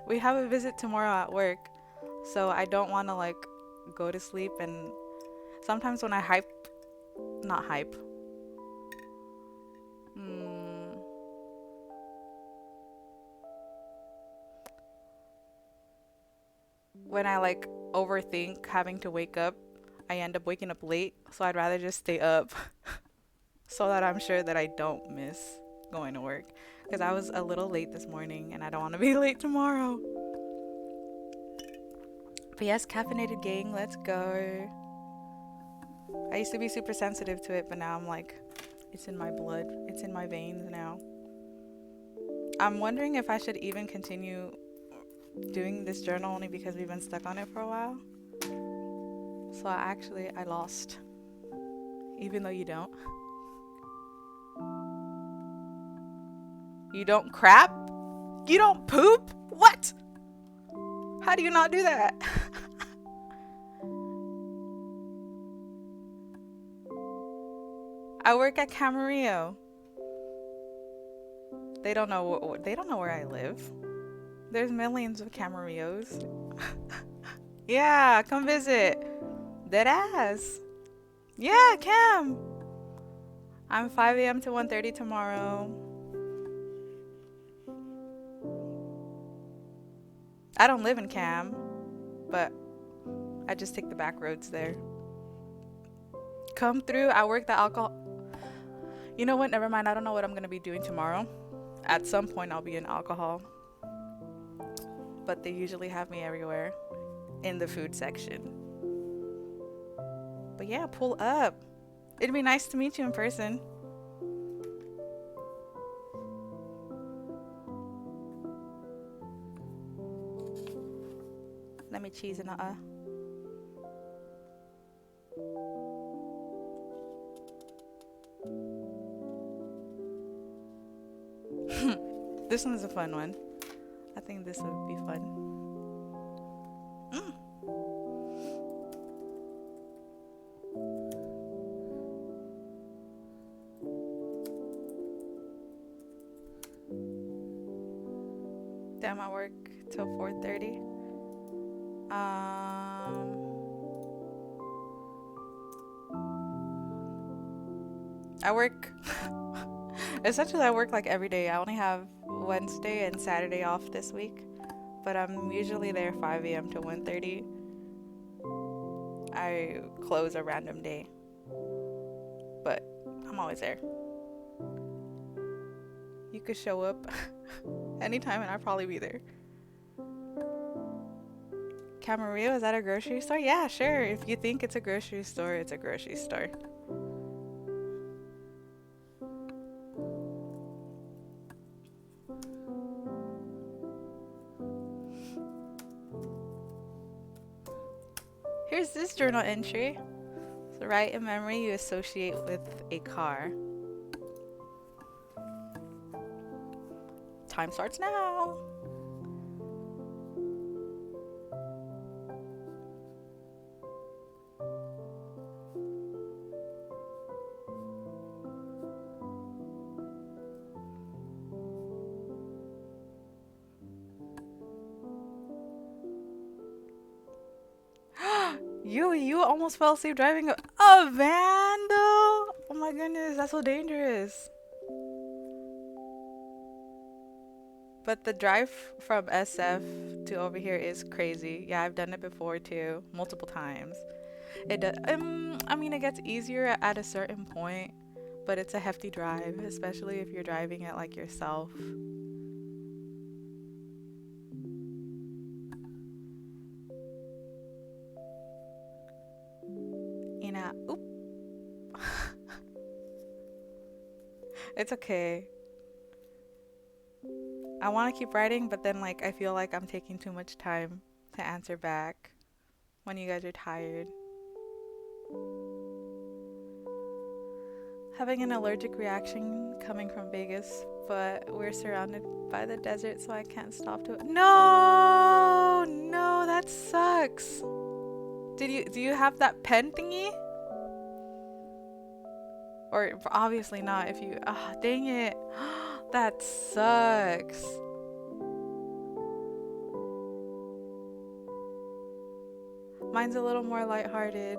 We have a visit tomorrow at work, so I don't want to like go to sleep. And sometimes when I not hype. When I like overthink having to wake up, I end up waking up late. So I'd rather just stay up so that I'm sure that I don't miss going to work. Because I was a little late this morning and I don't want to be late tomorrow. But yes, caffeinated gang, let's go. I used to be super sensitive to it, but now I'm like, it's in my blood. It's in my veins now. I'm wondering if I should even continue doing this journal only because we've been stuck on it for a while. So I lost. Even though you don't. You don't crap? You don't poop? What? How do you not do that? I work at Camarillo. They don't know where I live. There's millions of Camarillos. Yeah, come visit. Dead ass. Yeah, Cam. I'm 5 a.m. to 1:30 tomorrow. I don't live in Cam, but I just take the back roads there. Come through. I work the alcohol. You know what? Never mind. I don't know what I'm going to be doing tomorrow. At some point, I'll be in alcohol. But they usually have me everywhere in the food section. But yeah, pull up. It'd be nice to meet you in person. Let me cheese and This one's a fun one. I think this would be fun. Damn, I work till 4:30. I work essentially I work like every day. I only have Wednesday and Saturday off this week, but I'm usually there 5 a.m. to 1:30. I close a random day, but I'm always there. You could show up anytime and I'll probably be there. Camarillo, is that a grocery store? Yeah, sure. If you think it's a grocery store, it's a grocery store. Here's this journal entry. So write a memory you associate with a car. Time starts now. You almost fell asleep driving a van though? Oh my goodness, that's so dangerous. But the drive from SF to over here is crazy. Yeah, I've done it before too, multiple times. I mean, it gets easier at a certain point, but it's a hefty drive, especially if you're driving it like yourself. You know, oop, it's okay. I want to keep writing, but then like I feel like I'm taking too much time to answer back when you guys are tired. Having an allergic reaction coming from Vegas, but we're surrounded by the desert, so I can't stop to it. No, no, that sucks. Do you have that pen thingy? Or obviously not if you dang it. That sucks. Mine's a little more lighthearted.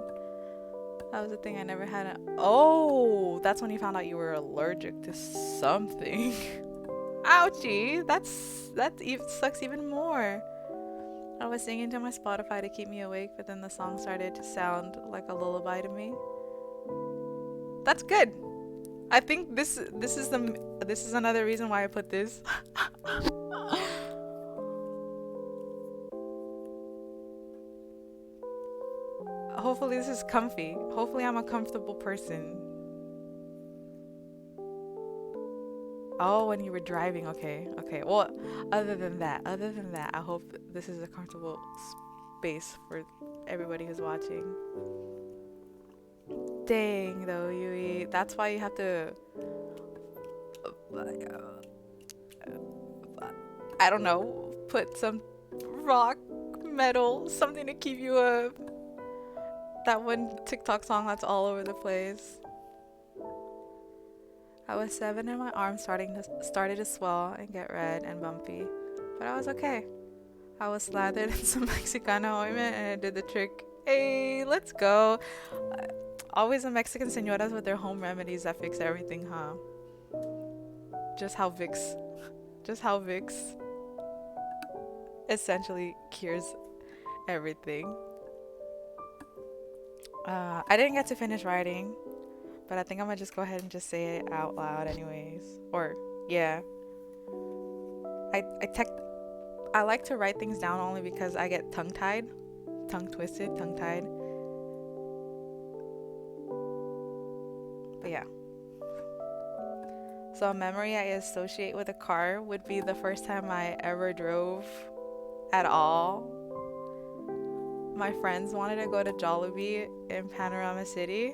That was the thing I never had. Oh, that's when you found out you were allergic to something. Ouchie, that even sucks even more. I was singing to my Spotify to keep me awake, but then the song started to sound like a lullaby to me. That's good. I think this is another reason why I put this. Hopefully this is comfy. Hopefully I'm a comfortable person. Oh, when you were driving, okay. Okay. Well, other than that, I hope this is a comfortable space for everybody who's watching. Dang, though, Yui. That's why you have to I don't know, put some rock, metal, something to keep you up. That one TikTok song that's all over the place. I was 7 and my arm started to swell and get red and bumpy, but I was okay. I was slathered in some Mexicana ointment and it did the trick. Hey, let's go. Always the Mexican señoras with their home remedies that fix everything, huh? Just how Vicks essentially cures everything. I didn't get to finish writing, but I think I'm gonna just go ahead and just say it out loud anyways. Or yeah. I I tech I like to write things down only because I get tongue-tied, tongue-twisted, tongue-tied. But yeah. So a memory I associate with a car would be the first time I ever drove at all. My friends wanted to go to Jollibee in Panorama City.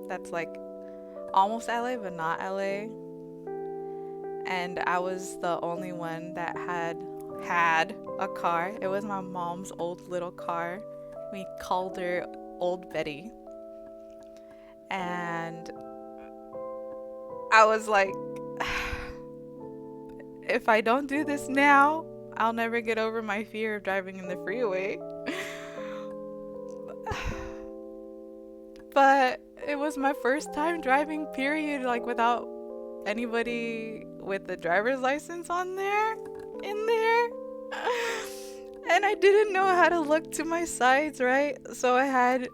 That's like almost LA, but not LA. And I was the only one that had a car. It was my mom's old little car. We called her Old Betty. And I was like, if I don't do this now, I'll never get over my fear of driving in the freeway. But it was my first time driving, period, like without anybody with a driver's license in there. And I didn't know how to look to my sides, right? So I had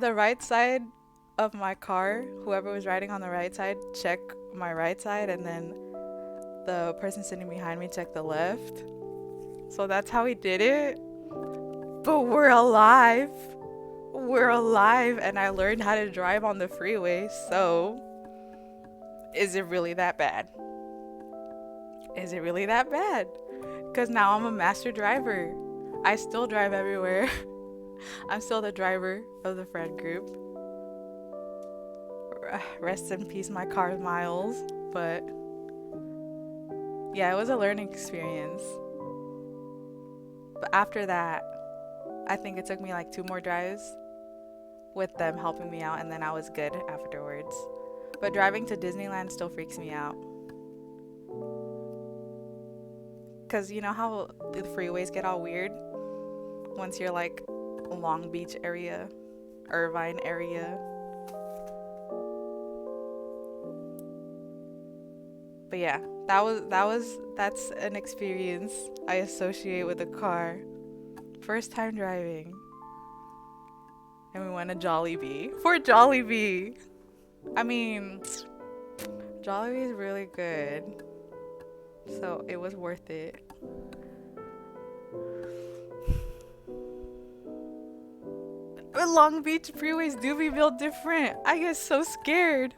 the right side of my car, whoever was riding on the right side, check my right side, and then the person sitting behind me check the left. So that's how we did it. But we're alive. We're alive, and I learned how to drive on the freeway, so is it really that bad? Is it really that bad? Because now I'm a master driver. I still drive everywhere. I'm still the driver of the friend group. Rest in peace, my car miles. But yeah, it was a learning experience. But after that, I think it took me like 2 more drives with them helping me out, and then I was good afterwards. But driving to Disneyland still freaks me out. Because you know how the freeways get all weird once you're like Long Beach area, Irvine area. But yeah, that's an experience I associate with a car. First time driving. And we went to Jollibee. For Jollibee. I mean, Jollibee is really good. So it was worth it. But Long Beach freeways do be built different. I get so scared.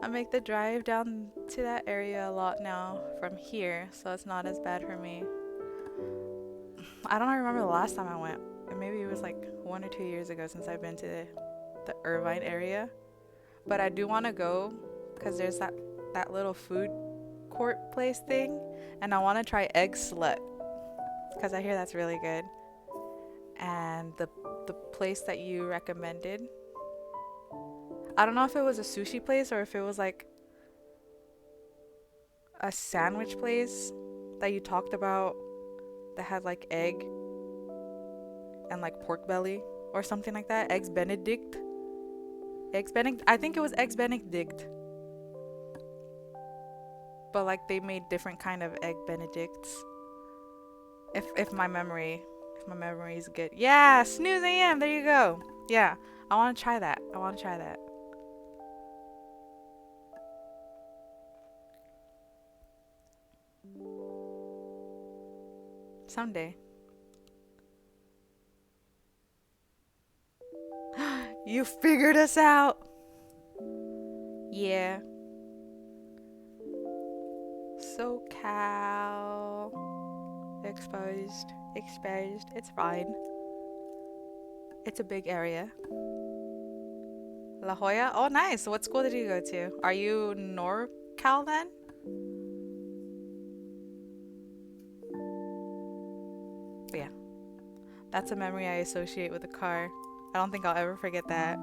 I make the drive down to that area a lot now from here, so it's not as bad for me. I don't remember the last time I went. Maybe it was like 1 or 2 years ago since I've been to the Irvine area. But I do want to go because there's that little food court place thing, and I want to try Egg Slut because I hear that's really good. And the place that you recommended, I don't know if it was a sushi place or if it was like a sandwich place that you talked about that had like egg and like pork belly or something like that. Eggs Benedict. I think it was Eggs Benedict. But like they made different kind of egg benedicts. If my memory is good. Yeah, Snooze AM, there you go. Yeah, I want to try that. Someday. You figured us out. Yeah. SoCal. Exposed. It's fine. It's a big area. La Jolla? Oh, nice. What school did you go to? Are you NorCal then? But yeah. That's a memory I associate with a car. I don't think I'll ever forget that.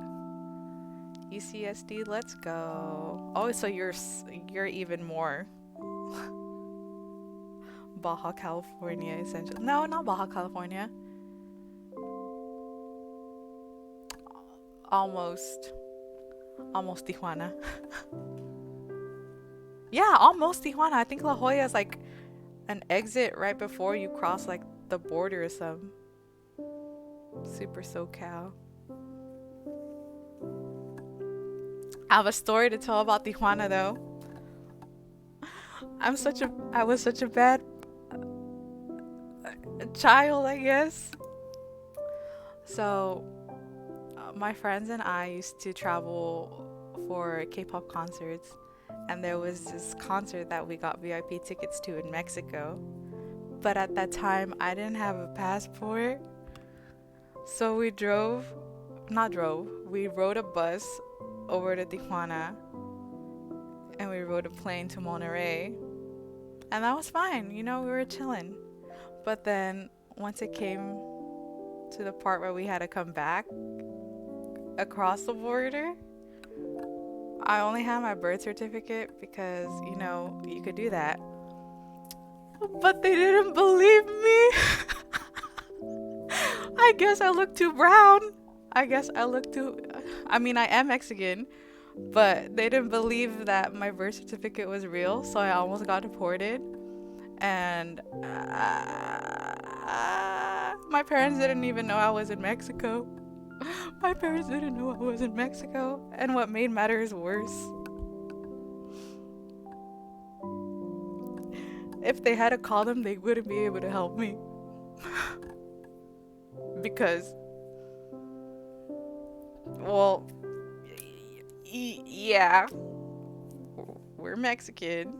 UCSD, let's go. Oh, so you're even more Baja California, essentially. No, not Baja California. Almost Tijuana. Yeah, almost Tijuana. I think La Jolla is like an exit right before you cross like the border or some. Super SoCal. I have a story to tell about Tijuana though. I was such a bad child, I guess. So, my friends and I used to travel for K-pop concerts, and there was this concert that we got VIP tickets to in Mexico. But at that time, I didn't have a passport. So we rode a bus over to Tijuana, and we rode a plane to Monterrey. And that was fine, we were chilling. But then once it came to the part where we had to come back across the border, I only had my birth certificate because, you could do that. But they didn't believe me. I guess I look too brown. I am Mexican, but they didn't believe that my birth certificate was real, so I almost got deported. And my parents didn't even know I was in Mexico. And what made matters worse, if they had to call them, they wouldn't be able to help me. Because, well, yeah, we're Mexican.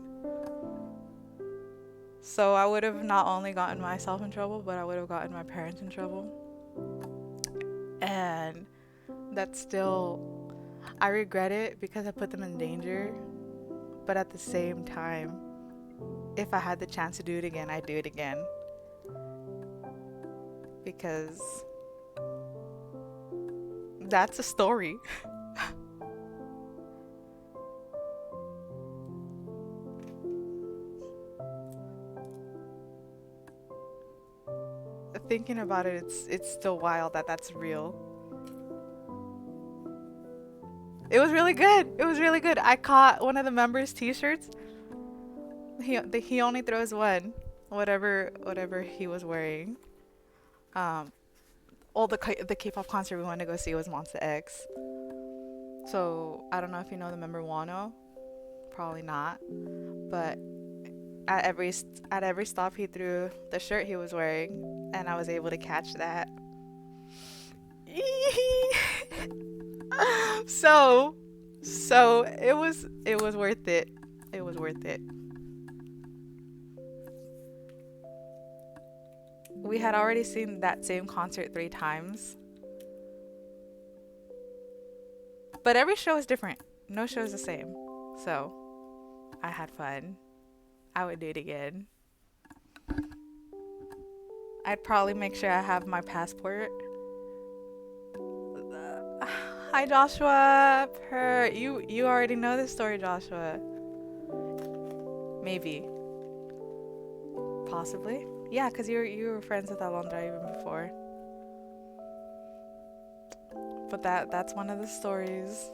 So I would have not only gotten myself in trouble, but I would have gotten my parents in trouble. And that's still, I regret it because I put them in danger. But at the same time, if I had the chance to do it again, I'd do it again. Because that's a story. thinking about it, it's still wild that that's real. It was really good. It was really good. I caught one of the members' T-shirts. He only throws one, whatever he was wearing. Um, the K-pop concert we wanted to go see was Monsta X. So I don't know if you know the member Wano. Probably not. But at every stop he threw the shirt he was wearing, and I was able to catch that. so it was worth it. It was worth it. We had already seen that same concert 3 times. But every show is different. No show is the same. So, I had fun. I would do it again. I'd probably make sure I have my passport. Hi Joshua. You already know this story, Joshua. Maybe. Possibly. Yeah, because you were friends with Alondra even before. But that's one of the stories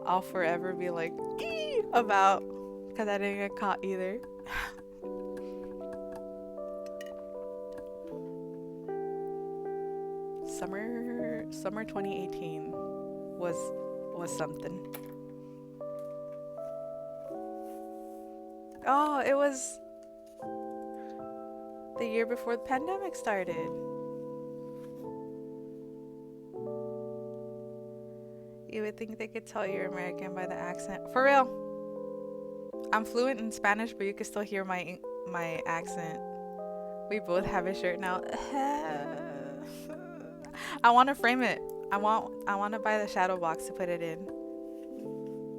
I'll forever be like about, because I didn't get caught either. Summer 2018 was something. Oh, it was the year before the pandemic started. You would think they could tell you're American by the accent. For real. I'm fluent in Spanish, but you can still hear my accent. We both have a shirt now. I want to frame it. I want to buy the shadow box to put it in.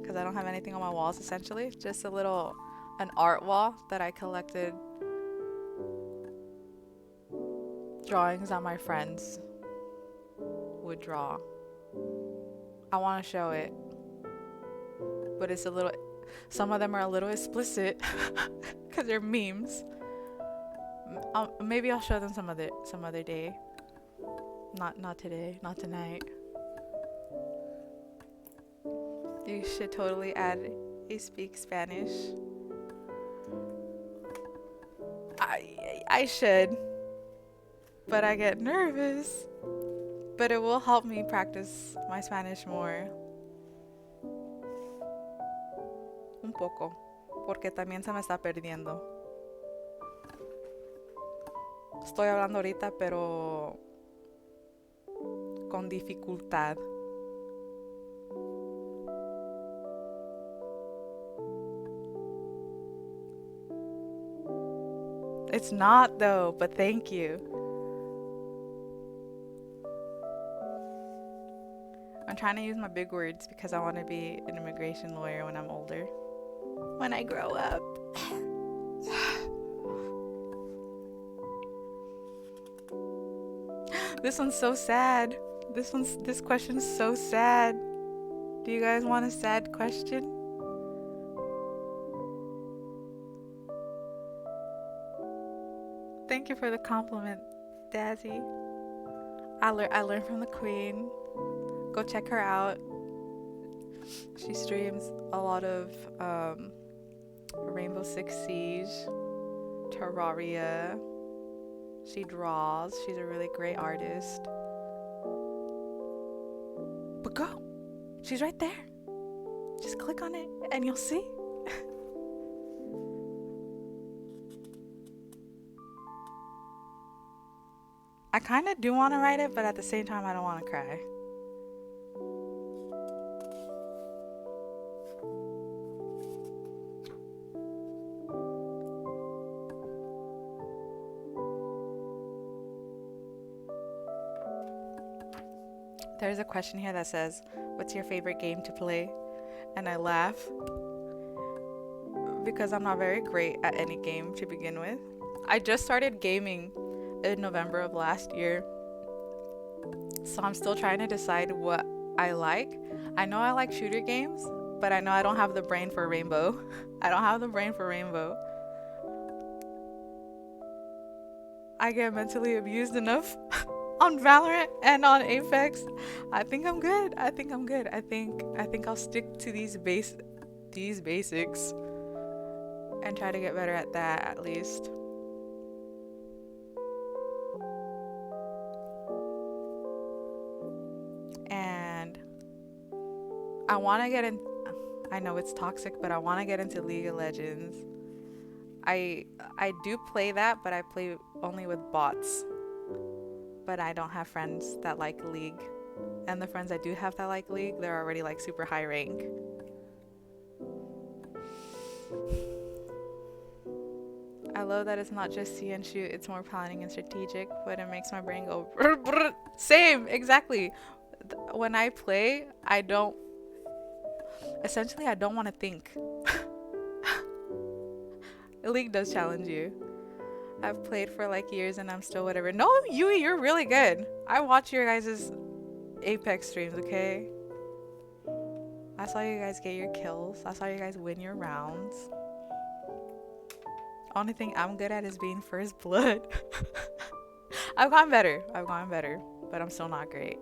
Because I don't have anything on my walls, essentially. Just an art wall that I collected drawings that my friends would draw. I want to show it. But some of them are a little explicit because they're memes. Maybe I'll show them some other day. Not today, not tonight. You should totally add a speak Spanish. I should, but I get nervous. But it will help me practice my Spanish more. Un poco, porque también se me está perdiendo. Estoy hablando ahorita, pero con dificultad. It's not though, but thank you. I'm trying to use my big words because I want to be an immigration lawyer when I'm older. When I grow up. This one's so sad. This question's so sad. Do you guys want a sad question? Thank you for the compliment, Dazzy. I learned from the queen. Go check her out. She streams a lot of Rainbow Six Siege, Terraria. She draws. She's a really great artist. But go. She's right there. Just click on it and you'll see. I kind of do want to write it, but at the same time, I don't want to cry. There's a question here that says, what's your favorite game to play? And I laugh because I'm not very great at any game to begin with. I just started gaming in November of last year, so I'm still trying to decide what I like. I know I like shooter games, but I know I don't have the brain for Rainbow. I don't have the brain for Rainbow. I get mentally abused enough on Valorant and on Apex. I think I'm good. I think I'm good. I think I'll stick to these basics and try to get better at that at least. And I want to get in. I know it's toxic, but I want to get into League of Legends. I do play that, but I play only with bots. But I don't have friends that like League. And the friends I do have that like League, they're already like super high rank. I love that it's not just see and shoot, it's more planning and strategic, but it makes my brain go brr, brr. Same, exactly. When I play, I don't want to think. League does challenge you. I've played for like years and I'm still whatever. No, Yui, you're really good. I watch your guys' Apex streams, okay? I saw you guys get your kills. I saw you guys win your rounds. Only thing I'm good at is being first blood. I've gotten better, but I'm still not great.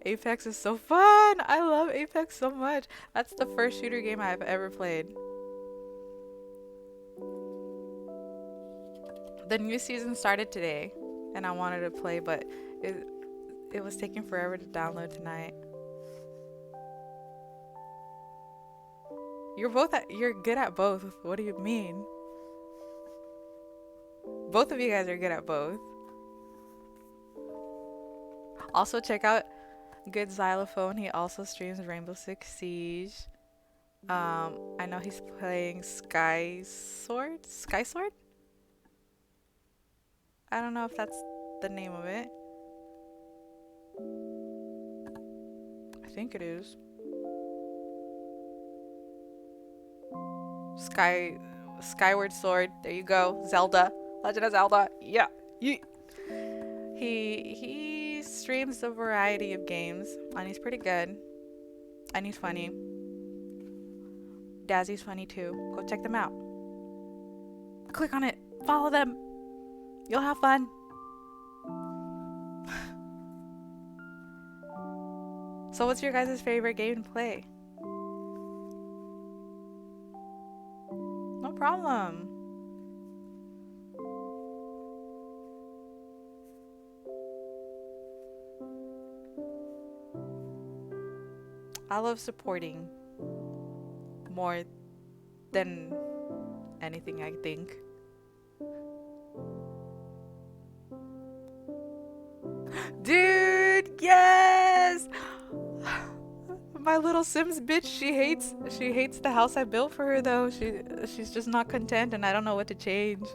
Apex is so fun. I love Apex so much. That's the first shooter game I've ever played. The new season started today, and I wanted to play, but it was taking forever to download tonight. You're good at both. What do you mean? Both of you guys are good at both. Also check out Good Xylophone. He also streams Rainbow Six Siege. I know he's playing Sky Sword? I don't know if that's the name of it. I think it is. Skyward Sword. There you go. Zelda. Legend of Zelda. Yeah. He streams a variety of games, and he's pretty good. And he's funny. Dazzy's funny too. Go check them out. Click on it. Follow them. You'll have fun. So what's your guys' favorite game to play? No problem. I love supporting more than anything, I think. Dude, yes! My little Sims bitch, she hates the house I built for her though. She's just not content and I don't know what to change.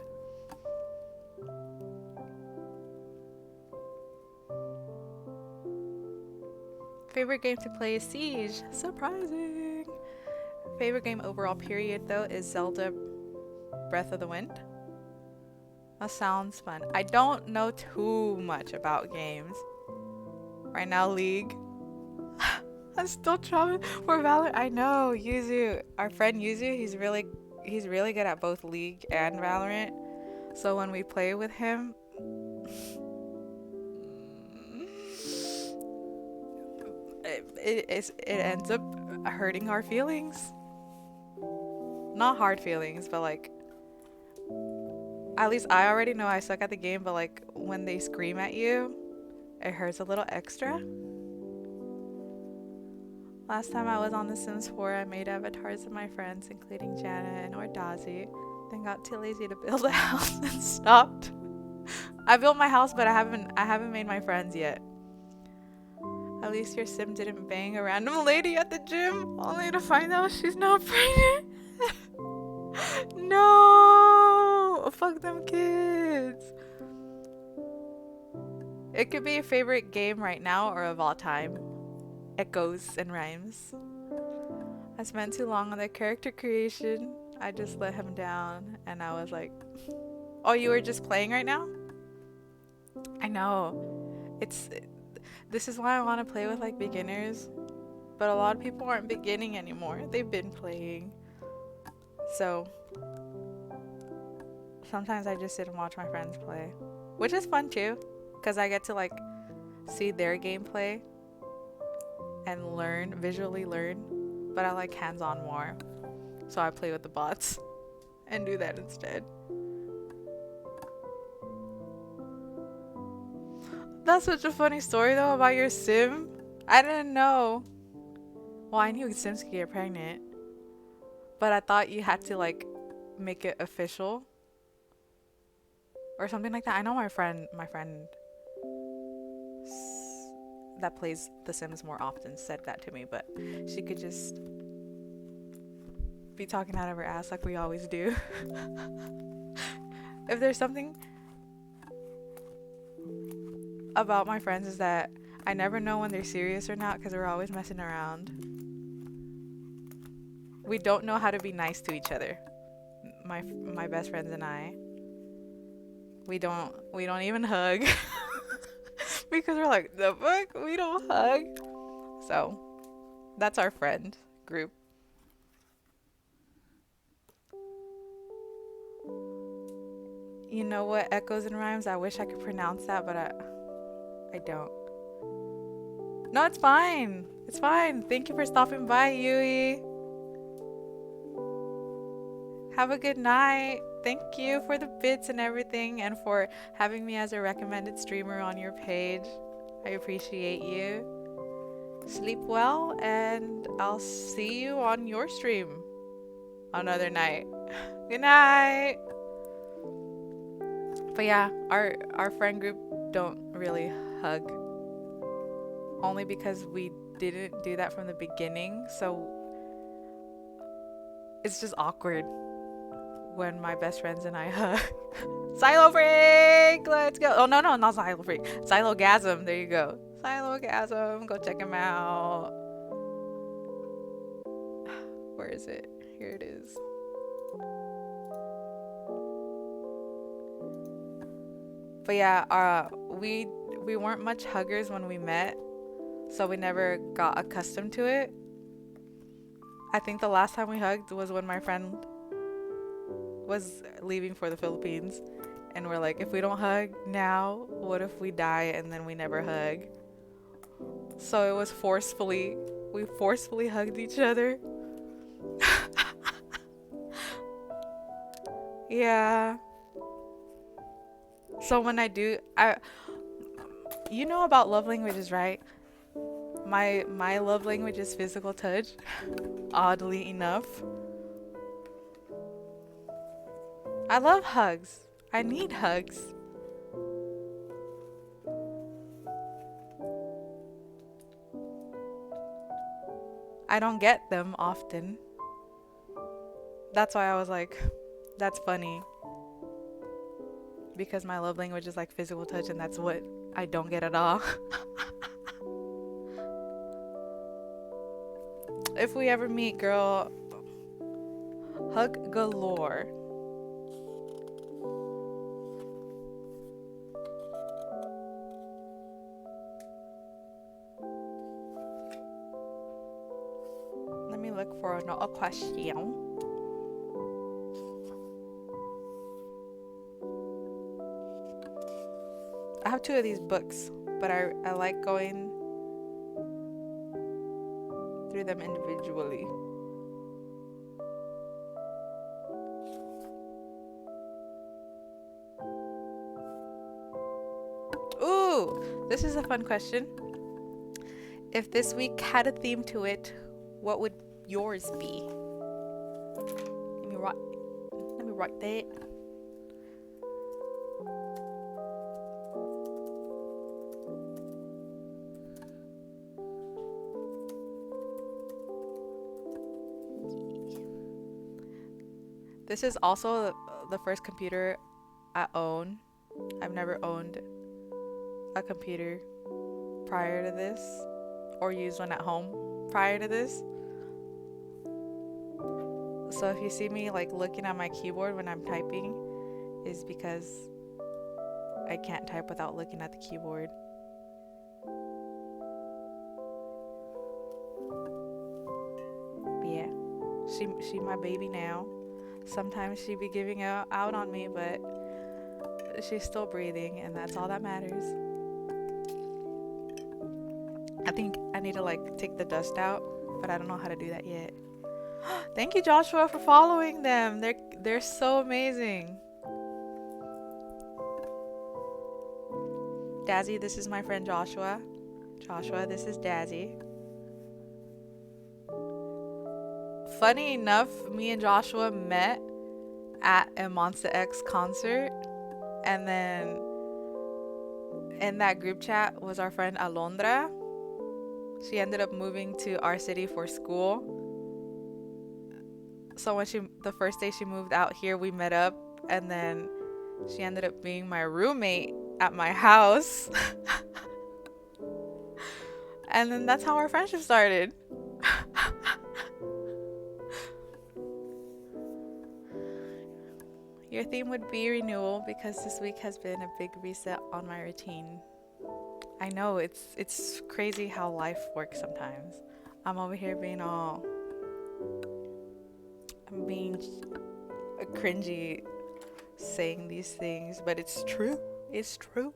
Favorite game to play is Siege. Surprising. Favorite game overall period though is Zelda Breath of the Wind. That sounds fun. I don't know too much about games. Right now, League. I'm still trying for Valorant. I know, Yuzu. Our friend Yuzu, he's really good at both League and Valorant. So when we play with him, it ends up hurting our feelings. Not hard feelings, but like, at least I already know I suck at the game, but like when they scream at you, it hurts a little extra. Last time I was on The Sims 4, I made avatars of my friends, including Jana and Ordazi, then got too lazy to build a house and stopped. I built my house, but I haven't made my friends yet. At least your sim didn't bang a random lady at the gym, only to find out she's not pregnant. No! Fuck them kids. It could be a favorite game right now or of all time. It goes and rhymes. I spent too long on the character creation. I just let him down and I was like, oh, you were just playing right now? I know. This is why I want to play with like beginners. But a lot of people aren't beginning anymore. They've been playing. So sometimes I just sit and watch my friends play. which is fun too, because I get to like see their gameplay and learn, visually learn, but I like hands-on more. So I play with the bots and do that instead. That's such a funny story though about your sim. I didn't know. Well, I knew Sims could get pregnant, but I thought you had to like make it official or something like that. I know my friend that plays The Sims more often said that to me, but she could just be talking out of her ass like we always do. If there's something about my friends is that I never know when they're serious or not because we're always messing around. We don't know how to be nice to each other. My best friends and I. We don't even hug. Because we're like, the fuck? We don't hug. So, that's our friend group. You know what? Echoes and rhymes. I wish I could pronounce that, but I don't. No, it's fine. It's fine. Thank you for stopping by, Yui. Have a good night. Thank you for the bits and everything and for having me as a recommended streamer on your page. I appreciate you. Sleep well and I'll see you on your stream another night. Good night. But yeah, our friend group don't really hug. Only because we didn't do that from the beginning, so it's just awkward when my best friends and I hug. Silo Freak! Let's go! Oh, no, not Silo Freak. Silogasm, there you go. Silogasm, go check him out. Where is it? Here it is. But yeah, we weren't much huggers when we met, so we never got accustomed to it. I think the last time we hugged was when my friend was leaving for the Philippines, and we're like, if we don't hug now, what if we die and then we never hug? So it was we forcefully hugged each other. Yeah. So when you know about love languages, right? My love language is physical touch, oddly enough. I love hugs. I need hugs. I don't get them often. That's why I was like, that's funny. Because my love language is like physical touch, and that's what I don't get at all. If we ever meet, girl, hug galore. Let me look for a question. I have 2 of these books, but I like going through them individually. Ooh, this is a fun question. If this week had a theme to it, what would yours be? Let me write that. This is also the first computer I own. I've never owned a computer prior to this or used one at home prior to this. So if you see me like looking at my keyboard when I'm typing, is because I can't type without looking at the keyboard. But yeah, she my baby now. Sometimes she be giving out on me, but she's still breathing, and that's all that matters. I think I need to like take the dust out, but I don't know how to do that yet. Thank you, Joshua, for following them. They're so amazing. Dazzy, this is my friend Joshua. Joshua, this is Dazzy. Funny enough, me and Joshua met at a Monsta X concert, and then in that group chat was our friend Alondra. She ended up moving to our city for school. So when the first day she moved out here, we met up, and then she ended up being my roommate at my house. And then that's how our friendship started. Your theme would be renewal, because this week has been a big reset on my routine. I know, it's crazy how life works sometimes. I'm over here being a cringy saying these things, but it's true. It's true.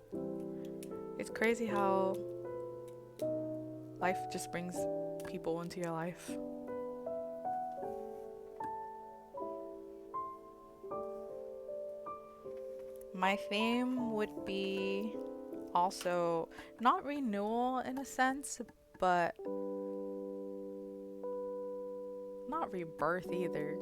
It's crazy how life just brings people into your life. My theme would be also not renewal in a sense, but not rebirth either.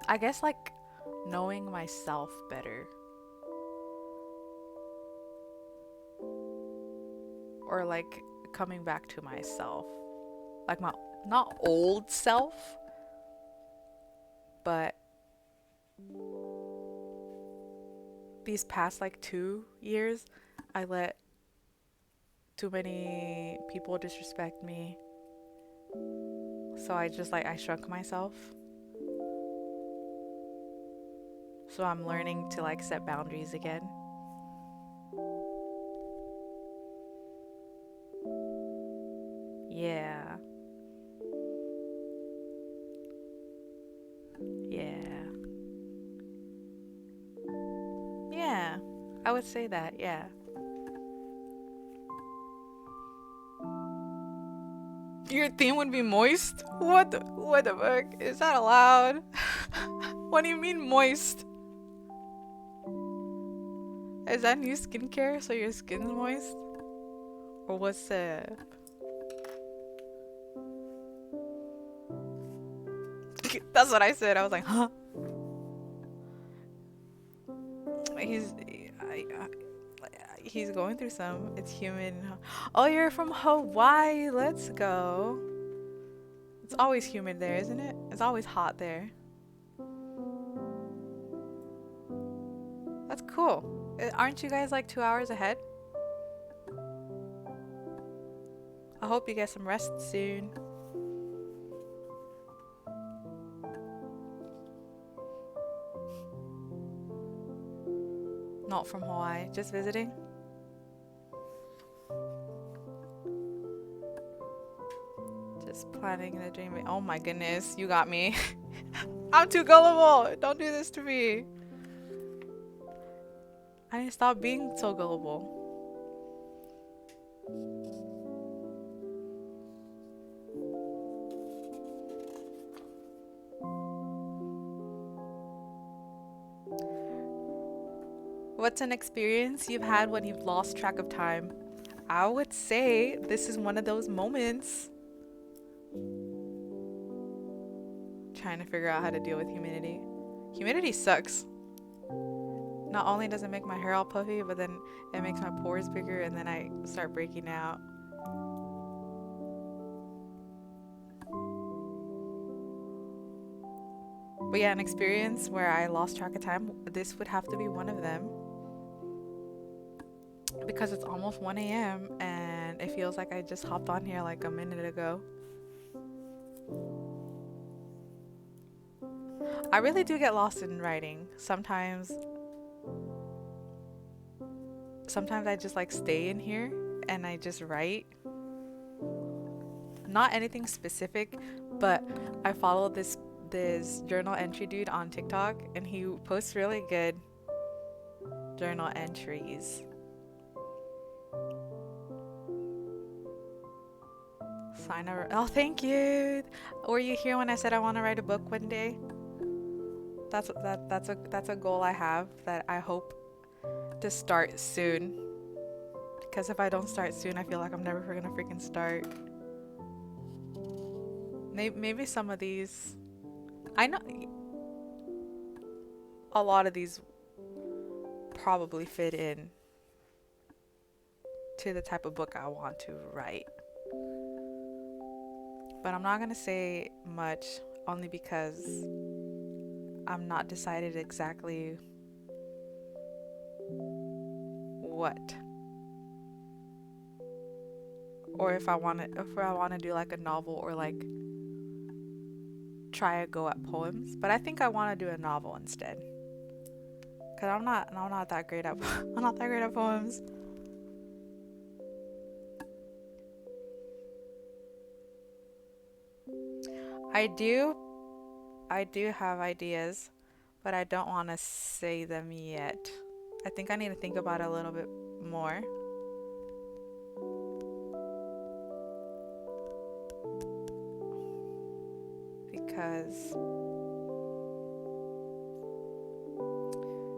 I guess like knowing myself better. Or like coming back to myself. Like my not old self, but these past like 2 years, I let too many people disrespect me. So I shrunk myself. So I'm learning to like set boundaries again. Yeah. Yeah. I would say that, yeah. Your theme would be moist? What the fuck? Is that allowed? What do you mean moist? Is that new skincare so your skin's moist? Or what's up? That's what I said. I was like, huh? He's going through some. It's humid. Oh, you're from Hawaii. Let's go. It's always humid there, isn't it? It's always hot there. That's cool. Aren't you guys like 2 hours ahead? I hope you get some rest soon. Not from Hawaii, just visiting. Just planning the dream. Oh my goodness, you got me. I'm too gullible. Don't do this to me. I need to stop being so gullible. What's an experience you've had when you've lost track of time? I would say this is one of those moments. Trying to figure out how to deal with humidity. Humidity sucks. Not only does it make my hair all puffy, but then it makes my pores bigger, and then I start breaking out. But yeah, an experience where I lost track of time, this would have to be one of them. Because it's almost 1 a.m. and it feels like I just hopped on here like a minute ago. I really do get lost in writing. Sometimes I just like stay in here and I just write. not anything specific, but I follow this journal entry dude on TikTok, and he posts really good journal entries. Oh, thank you. Were you here when I said I want to write a book one day? That's a goal I have that I hope to start soon. Because if I don't start soon, I feel like I'm never gonna freaking start. Maybe some of these, I know a lot of these probably fit in to the type of book I want to write. But I'm not gonna say much, only because I'm not decided exactly what, or if I want to do like a novel, or like try a go at poems. But I think I want to do a novel instead, because I'm not that great at I'm not that great at poems. I do have ideas, but I don't want to say them yet. I think I need to think about it a little bit more. Because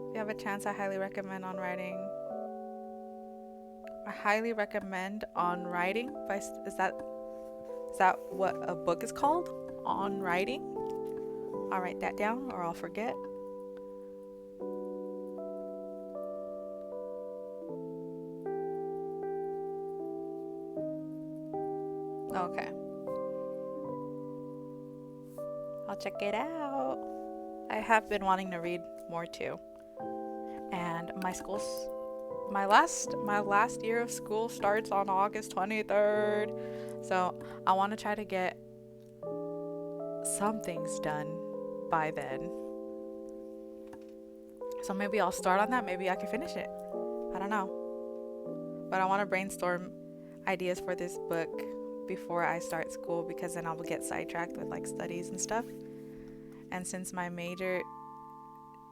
if you have a chance, I highly recommend On Writing. I highly recommend On Writing. Is that what a book is called? On Writing? I'll write that down or I'll forget. Okay. I'll check it out. I have been wanting to read more too. And my last year of school starts on August 23rd. So I want to try to get some things done by then. So maybe I'll start on that. Maybe I can finish it. I don't know. But I want to brainstorm ideas for this book before I start school, because then I'll get sidetracked with like studies and stuff. And since my major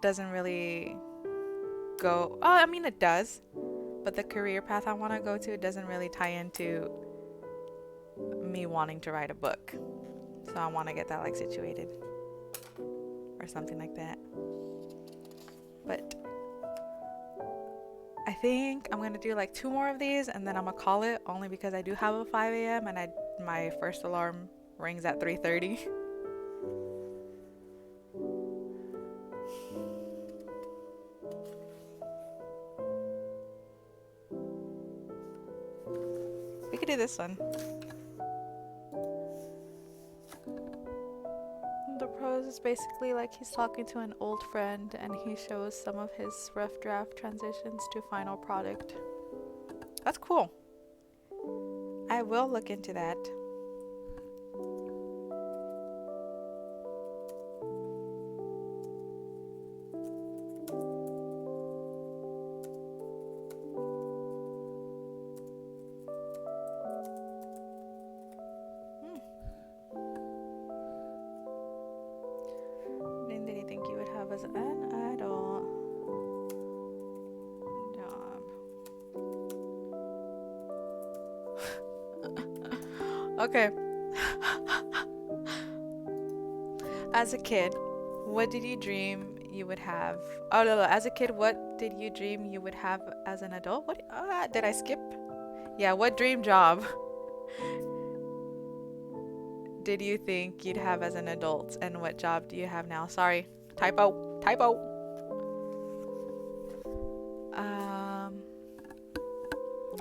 doesn't really go, I mean it does, but the career path I want to go to doesn't really tie into me wanting to write a book. So I want to get that like situated or something like that. But I think I'm gonna do like 2 more of these, and then I'm gonna call it, only because I do have a 5 a.m. and my first alarm rings at 3:30. We could do this one. The prose is basically like he's talking to an old friend, and he shows some of his rough draft transitions to final product. That's cool. I will look into that. When did you think you would have as an adult job? Okay. As a kid, what did you dream you would have? Oh no, as a kid, what did you dream you would have as an adult? What did I skip? Yeah, what dream job did you think you'd have as an adult, and what job do you have now? Sorry, typo.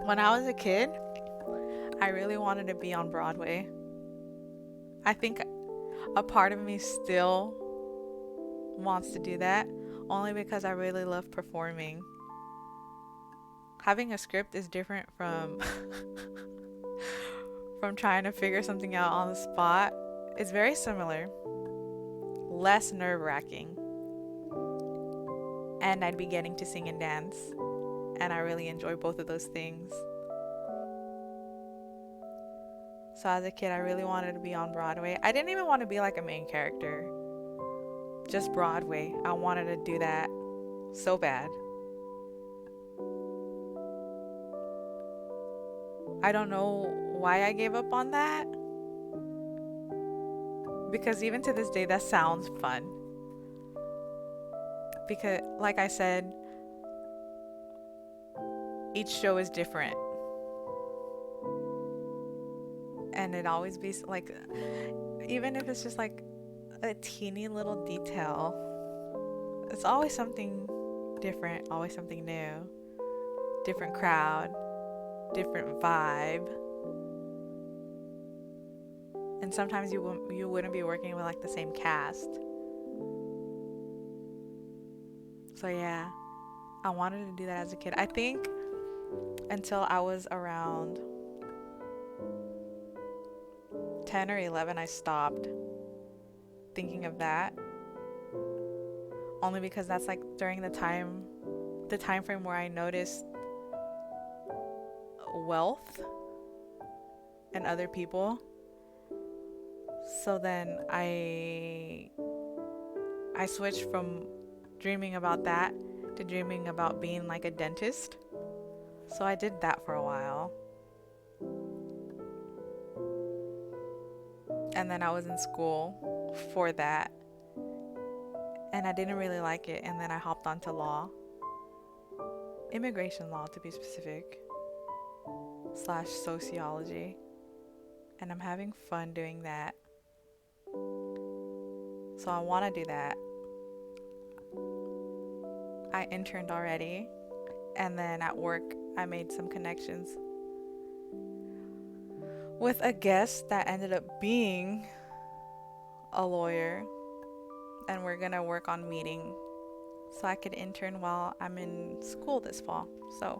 When I was a kid, I really wanted to be on Broadway. I think a part of me still wants to do that, only because I really love performing. Having a script is different from from trying to figure something out on the spot. It's very similar, less nerve-wracking, and I'd be getting to sing and dance, and I really enjoy both of those things. So as a kid, I really wanted to be on Broadway. I didn't even want to be like a main character, just Broadway. I wanted to do that so bad. I don't know why I gave up on that, because even to this day, that sounds fun. Because, like I said, each show is different. And it always be like, even if it's just like a teeny little detail, it's always something different, always something new. Different crowd, different vibe. And sometimes you wouldn't be working with like the same cast. So yeah, I wanted to do that as a kid. I think until I was around 10 or 11, I stopped thinking of that. Only because that's like during the time frame where I noticed wealth in other people. So then I switched from dreaming about that to dreaming about being like a dentist. So I did that for a while. And then I was in school for that. And I didn't really like it. And then I hopped onto law. Immigration law, to be specific. / sociology. And I'm having fun doing that. So I want to do that. I interned already. And then at work, I made some connections with a guest that ended up being a lawyer. And we're going to work on meeting so I could intern while I'm in school this fall. So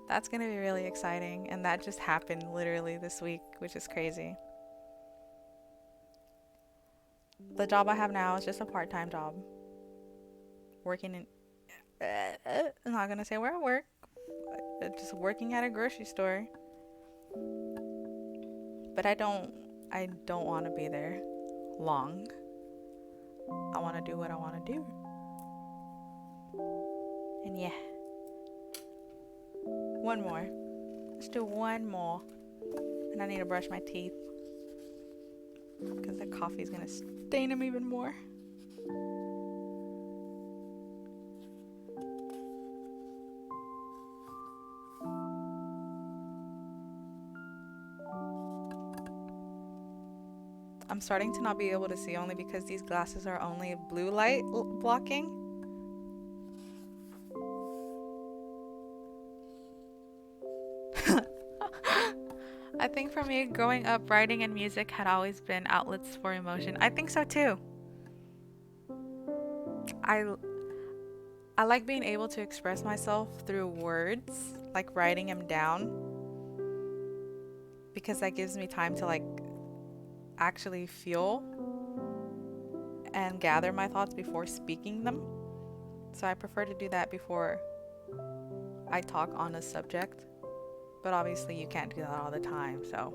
that's going to be really exciting. And that just happened literally this week, which is crazy. The job I have now is just a part-time job. Working in... I'm not going to say where I work. Just working at a grocery store. But I don't want to be there long. I want to do what I want to do. And yeah. One more. Let's do one more. And I need to brush my teeth, because the coffee is going to stain them even more. I'm starting to not be able to see only because these glasses are only blue light blocking. I think for me, growing up, writing and music had always been outlets for emotion. I think so too. I like being able to express myself through words, like writing them down, because that gives me time to like actually feel and gather my thoughts before speaking them. So I prefer to do that before I talk on a subject. But obviously you can't do that all the time, so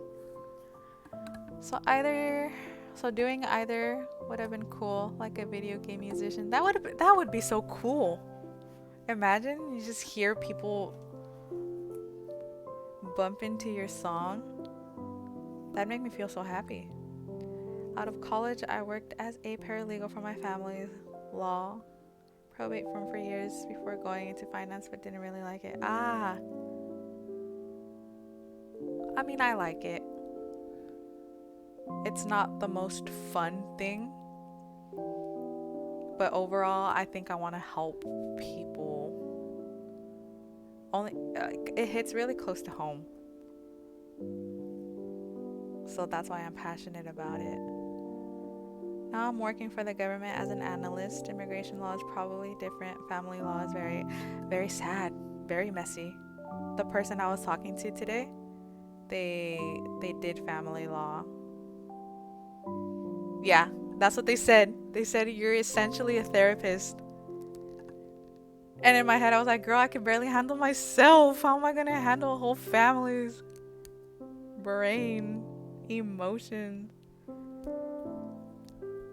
doing either would have been cool, like a video game musician. That would be so cool. Imagine you just hear people bump into your song. That'd make me feel so happy. Out of college, I worked as a paralegal for my family's law probate firm for years before going into finance, but didn't really like it. I mean, I like it. It's not the most fun thing, but overall, I think I want to help people. It hits really close to home. So that's why I'm passionate about it. Now I'm working for the government as an analyst. Immigration law is probably different. Family law is very, very sad, very messy. The person I was talking to today, they did family law. Yeah, that's what they said. They said you're essentially a therapist. And in my head, I was like, girl, I can barely handle myself. How am I going to handle a whole family's brain emotions.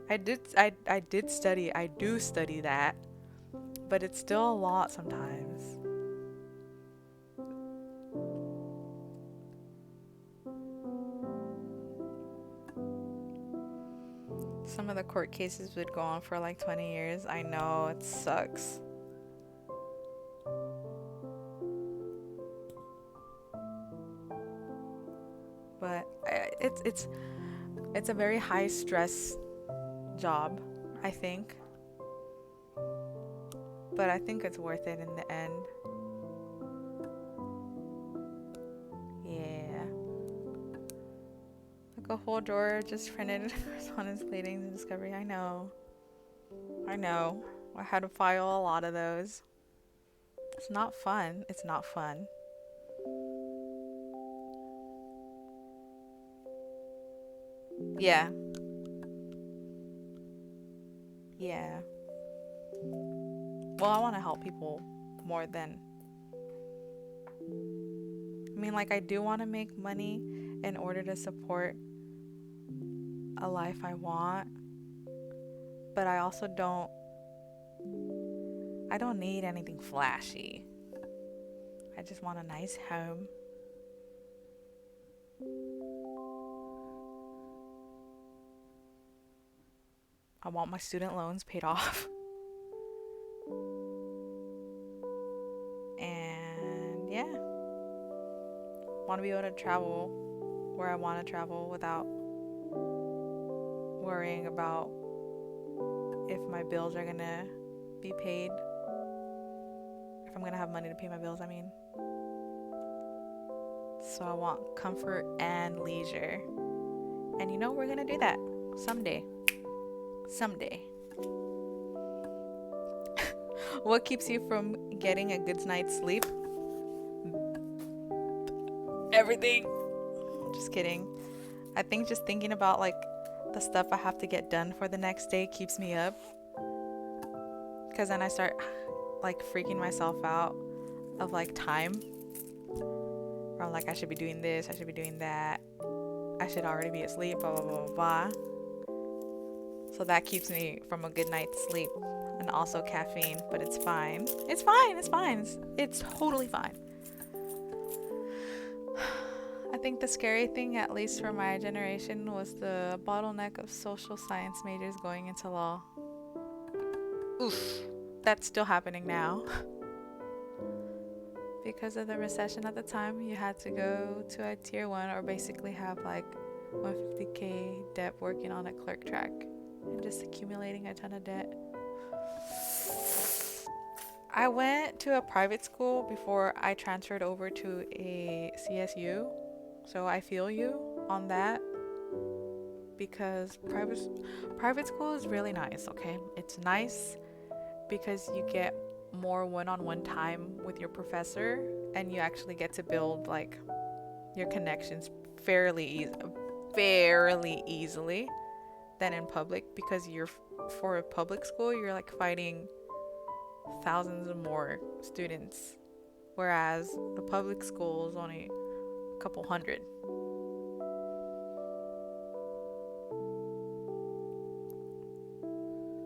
I do study that, but it's still a lot sometimes. Some of the court cases would go on for like 20 years. I know, it sucks. But it's a very high stress job, I think. But I think it's worth it in the end. Yeah. Like a whole drawer just printed correspondence, pleadings, and discovery. I know. I know. I had to file a lot of those. It's not fun. It's not fun. Yeah. Yeah. Well, I want to help people more than. I mean, like, I do want to make money in order to support a life I want, but I also don't. I don't need anything flashy. I just want a nice home. I want my student loans paid off. And yeah, want to be able to travel where I want to travel without worrying about if my bills are gonna be paid. If I'm gonna have money to pay my bills, I mean. So I want comfort and leisure. And you know, we're gonna do that someday. Someday. What keeps you from getting a good night's sleep? Everything. Just kidding. I think just thinking about like the stuff I have to get done for the next day keeps me up. Because then I start like freaking myself out of like time. Where I'm like, I should be doing this, I should be doing that. I should already be asleep, blah, blah, blah, blah, blah. So that keeps me from a good night's sleep. And also caffeine, but it's fine. It's fine, it's fine. It's totally fine. I think the scary thing, at least for my generation, was the bottleneck of social science majors going into law. Oof, that's still happening now. Because of the recession at the time, you had to go to a tier 1 or basically have like 150K debt working on a clerk track and just accumulating a ton of debt. I went to a private school before I transferred over to a CSU, so I feel you on that, because private school is really nice, okay? It's nice because you get more one-on-one time with your professor, and you actually get to build like your connections fairly easily than in public, because for a public school you're like fighting thousands of more students, whereas the public school is only a couple hundred.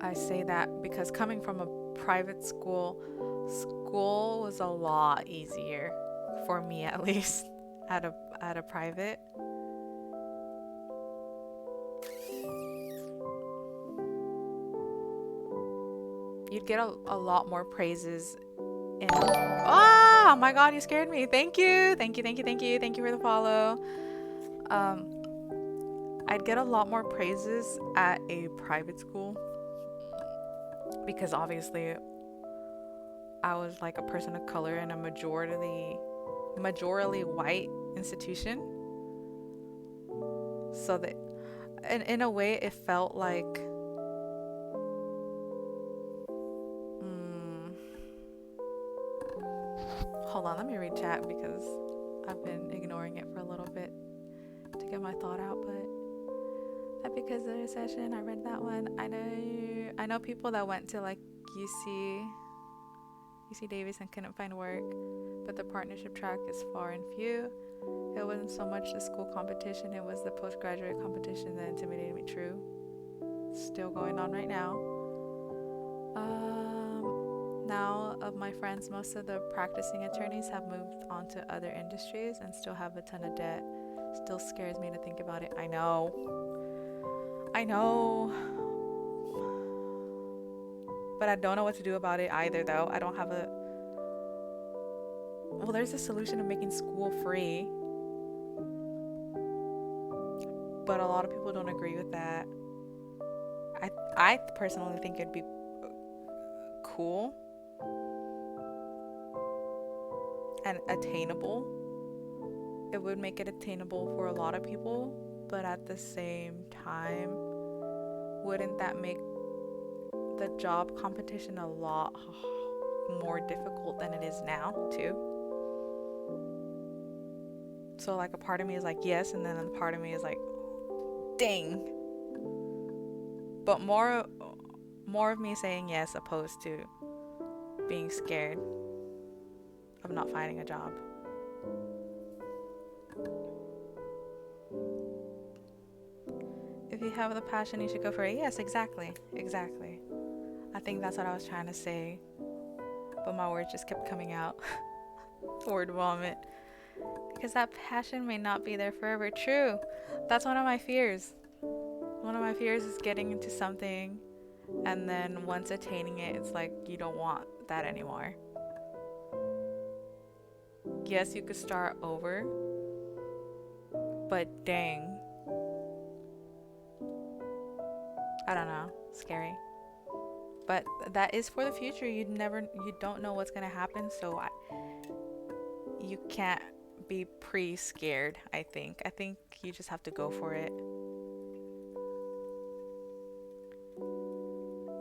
I say that because coming from a private school was a lot easier for me, at least at a private. You'd get a lot more praises in. Oh my god, you scared me. Thank you for the follow. I'd get a lot more praises at a private school because obviously I was like a person of color in a majority white institution. So that in a way it felt like hold on, let me read chat because I've been ignoring it for a little bit to get my thought out. But that because of the recession, I read that one. I know people that went to like UC Davis and couldn't find work, but the partnership track is far and few. It it wasn't so much the school competition, it was the postgraduate competition that intimidated me. True. Still going on right now. Now, of my friends, most of the practicing attorneys have moved on to other industries and still have a ton of debt. Still scares me to think about it. I know. But I don't know what to do about it either, though. I don't have a... Well, there's a solution of making school free. But a lot of people don't agree with that. I personally think it'd be cool and attainable. It would make it attainable for a lot of people, but at the same time, wouldn't that make the job competition a lot more difficult than it is now too? So like a part of me is like yes, and then a part of me is like dang. But more of me saying yes opposed to being scared of not finding a job. If you have the passion, you should go for it. Yes, exactly. I think that's what I was trying to say, but my words just kept coming out. Word vomit. Because that passion may not be there forever. True. That's one of my fears. One of my fears is getting into something, and then once attaining it, it's like you don't want that anymore. Yes, you could start over, but dang. I don't know. Scary. But that is for the future. You don't know what's gonna happen, so you can't be pre-scared. I think you just have to go for it.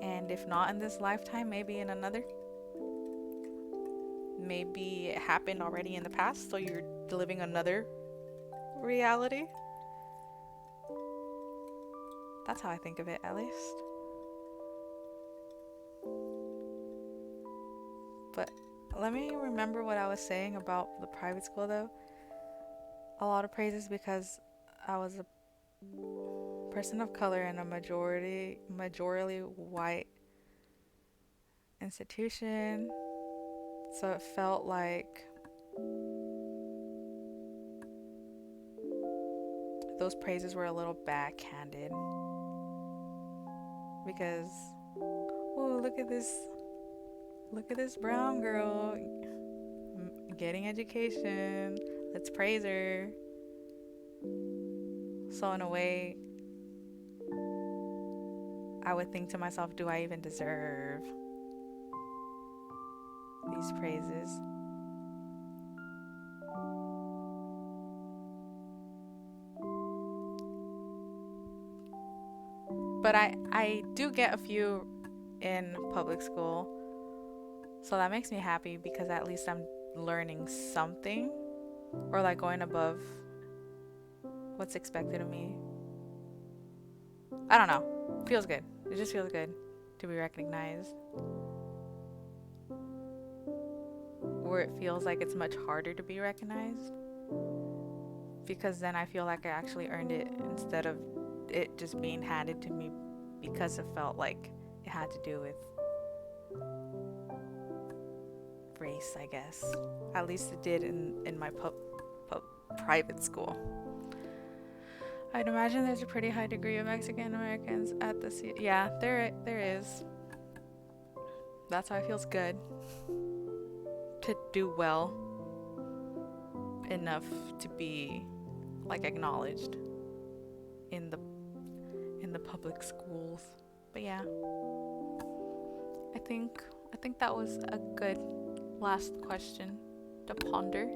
And if not in this lifetime, maybe in another. Maybe it happened already in the past, so you're living another reality. That's how I think of it, at least. But let me remember what I was saying about the private school, though. A lot of praises because I was a person of color in a majority white institution. So it felt like those praises were a little backhanded. Because, oh, look at this brown girl getting education. Let's praise her. So in a way, I would think to myself, do I even deserve these praises? But I do get a few in public school, so that makes me happy because at least I'm learning something, or like going above what's expected of me. I don't know. Feels good. It just feels good to be recognized. Where it feels like it's much harder to be recognized, because then I feel like I actually earned it instead of it just being handed to me because it felt like it had to do with race, I guess. At least it did in my private school. I'd imagine there's a pretty high degree of Mexican Americans at the yeah, there is. That's why it feels good to do well enough to be like acknowledged in the public schools. But yeah, I think that was a good last question to ponder.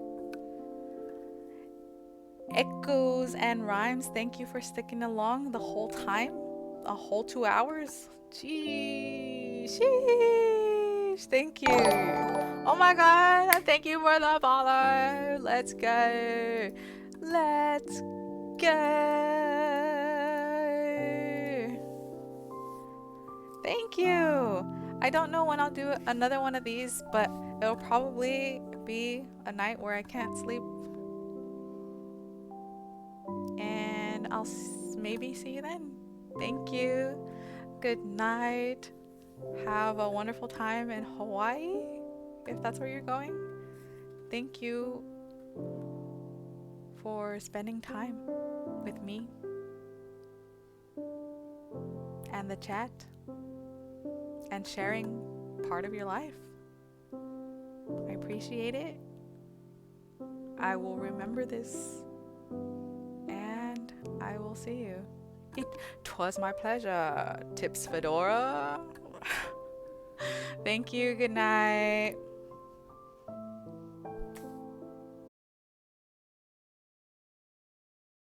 Echoes and Rhymes, thank you for sticking along the whole time, a whole 2 hours. Sheesh, thank you. Oh my god, thank you for the follow. Let's go. Thank you. I don't know when I'll do another one of these, but it'll probably be a night where I can't sleep I'll maybe see you then. Thank you. Good night. Have a wonderful time in Hawaii, if that's where you're going. Thank you for spending time with me and the chat and sharing part of your life. I appreciate it. I will remember this, and I will see you. Twas my pleasure. Tips Fedora. Thank you. Good night.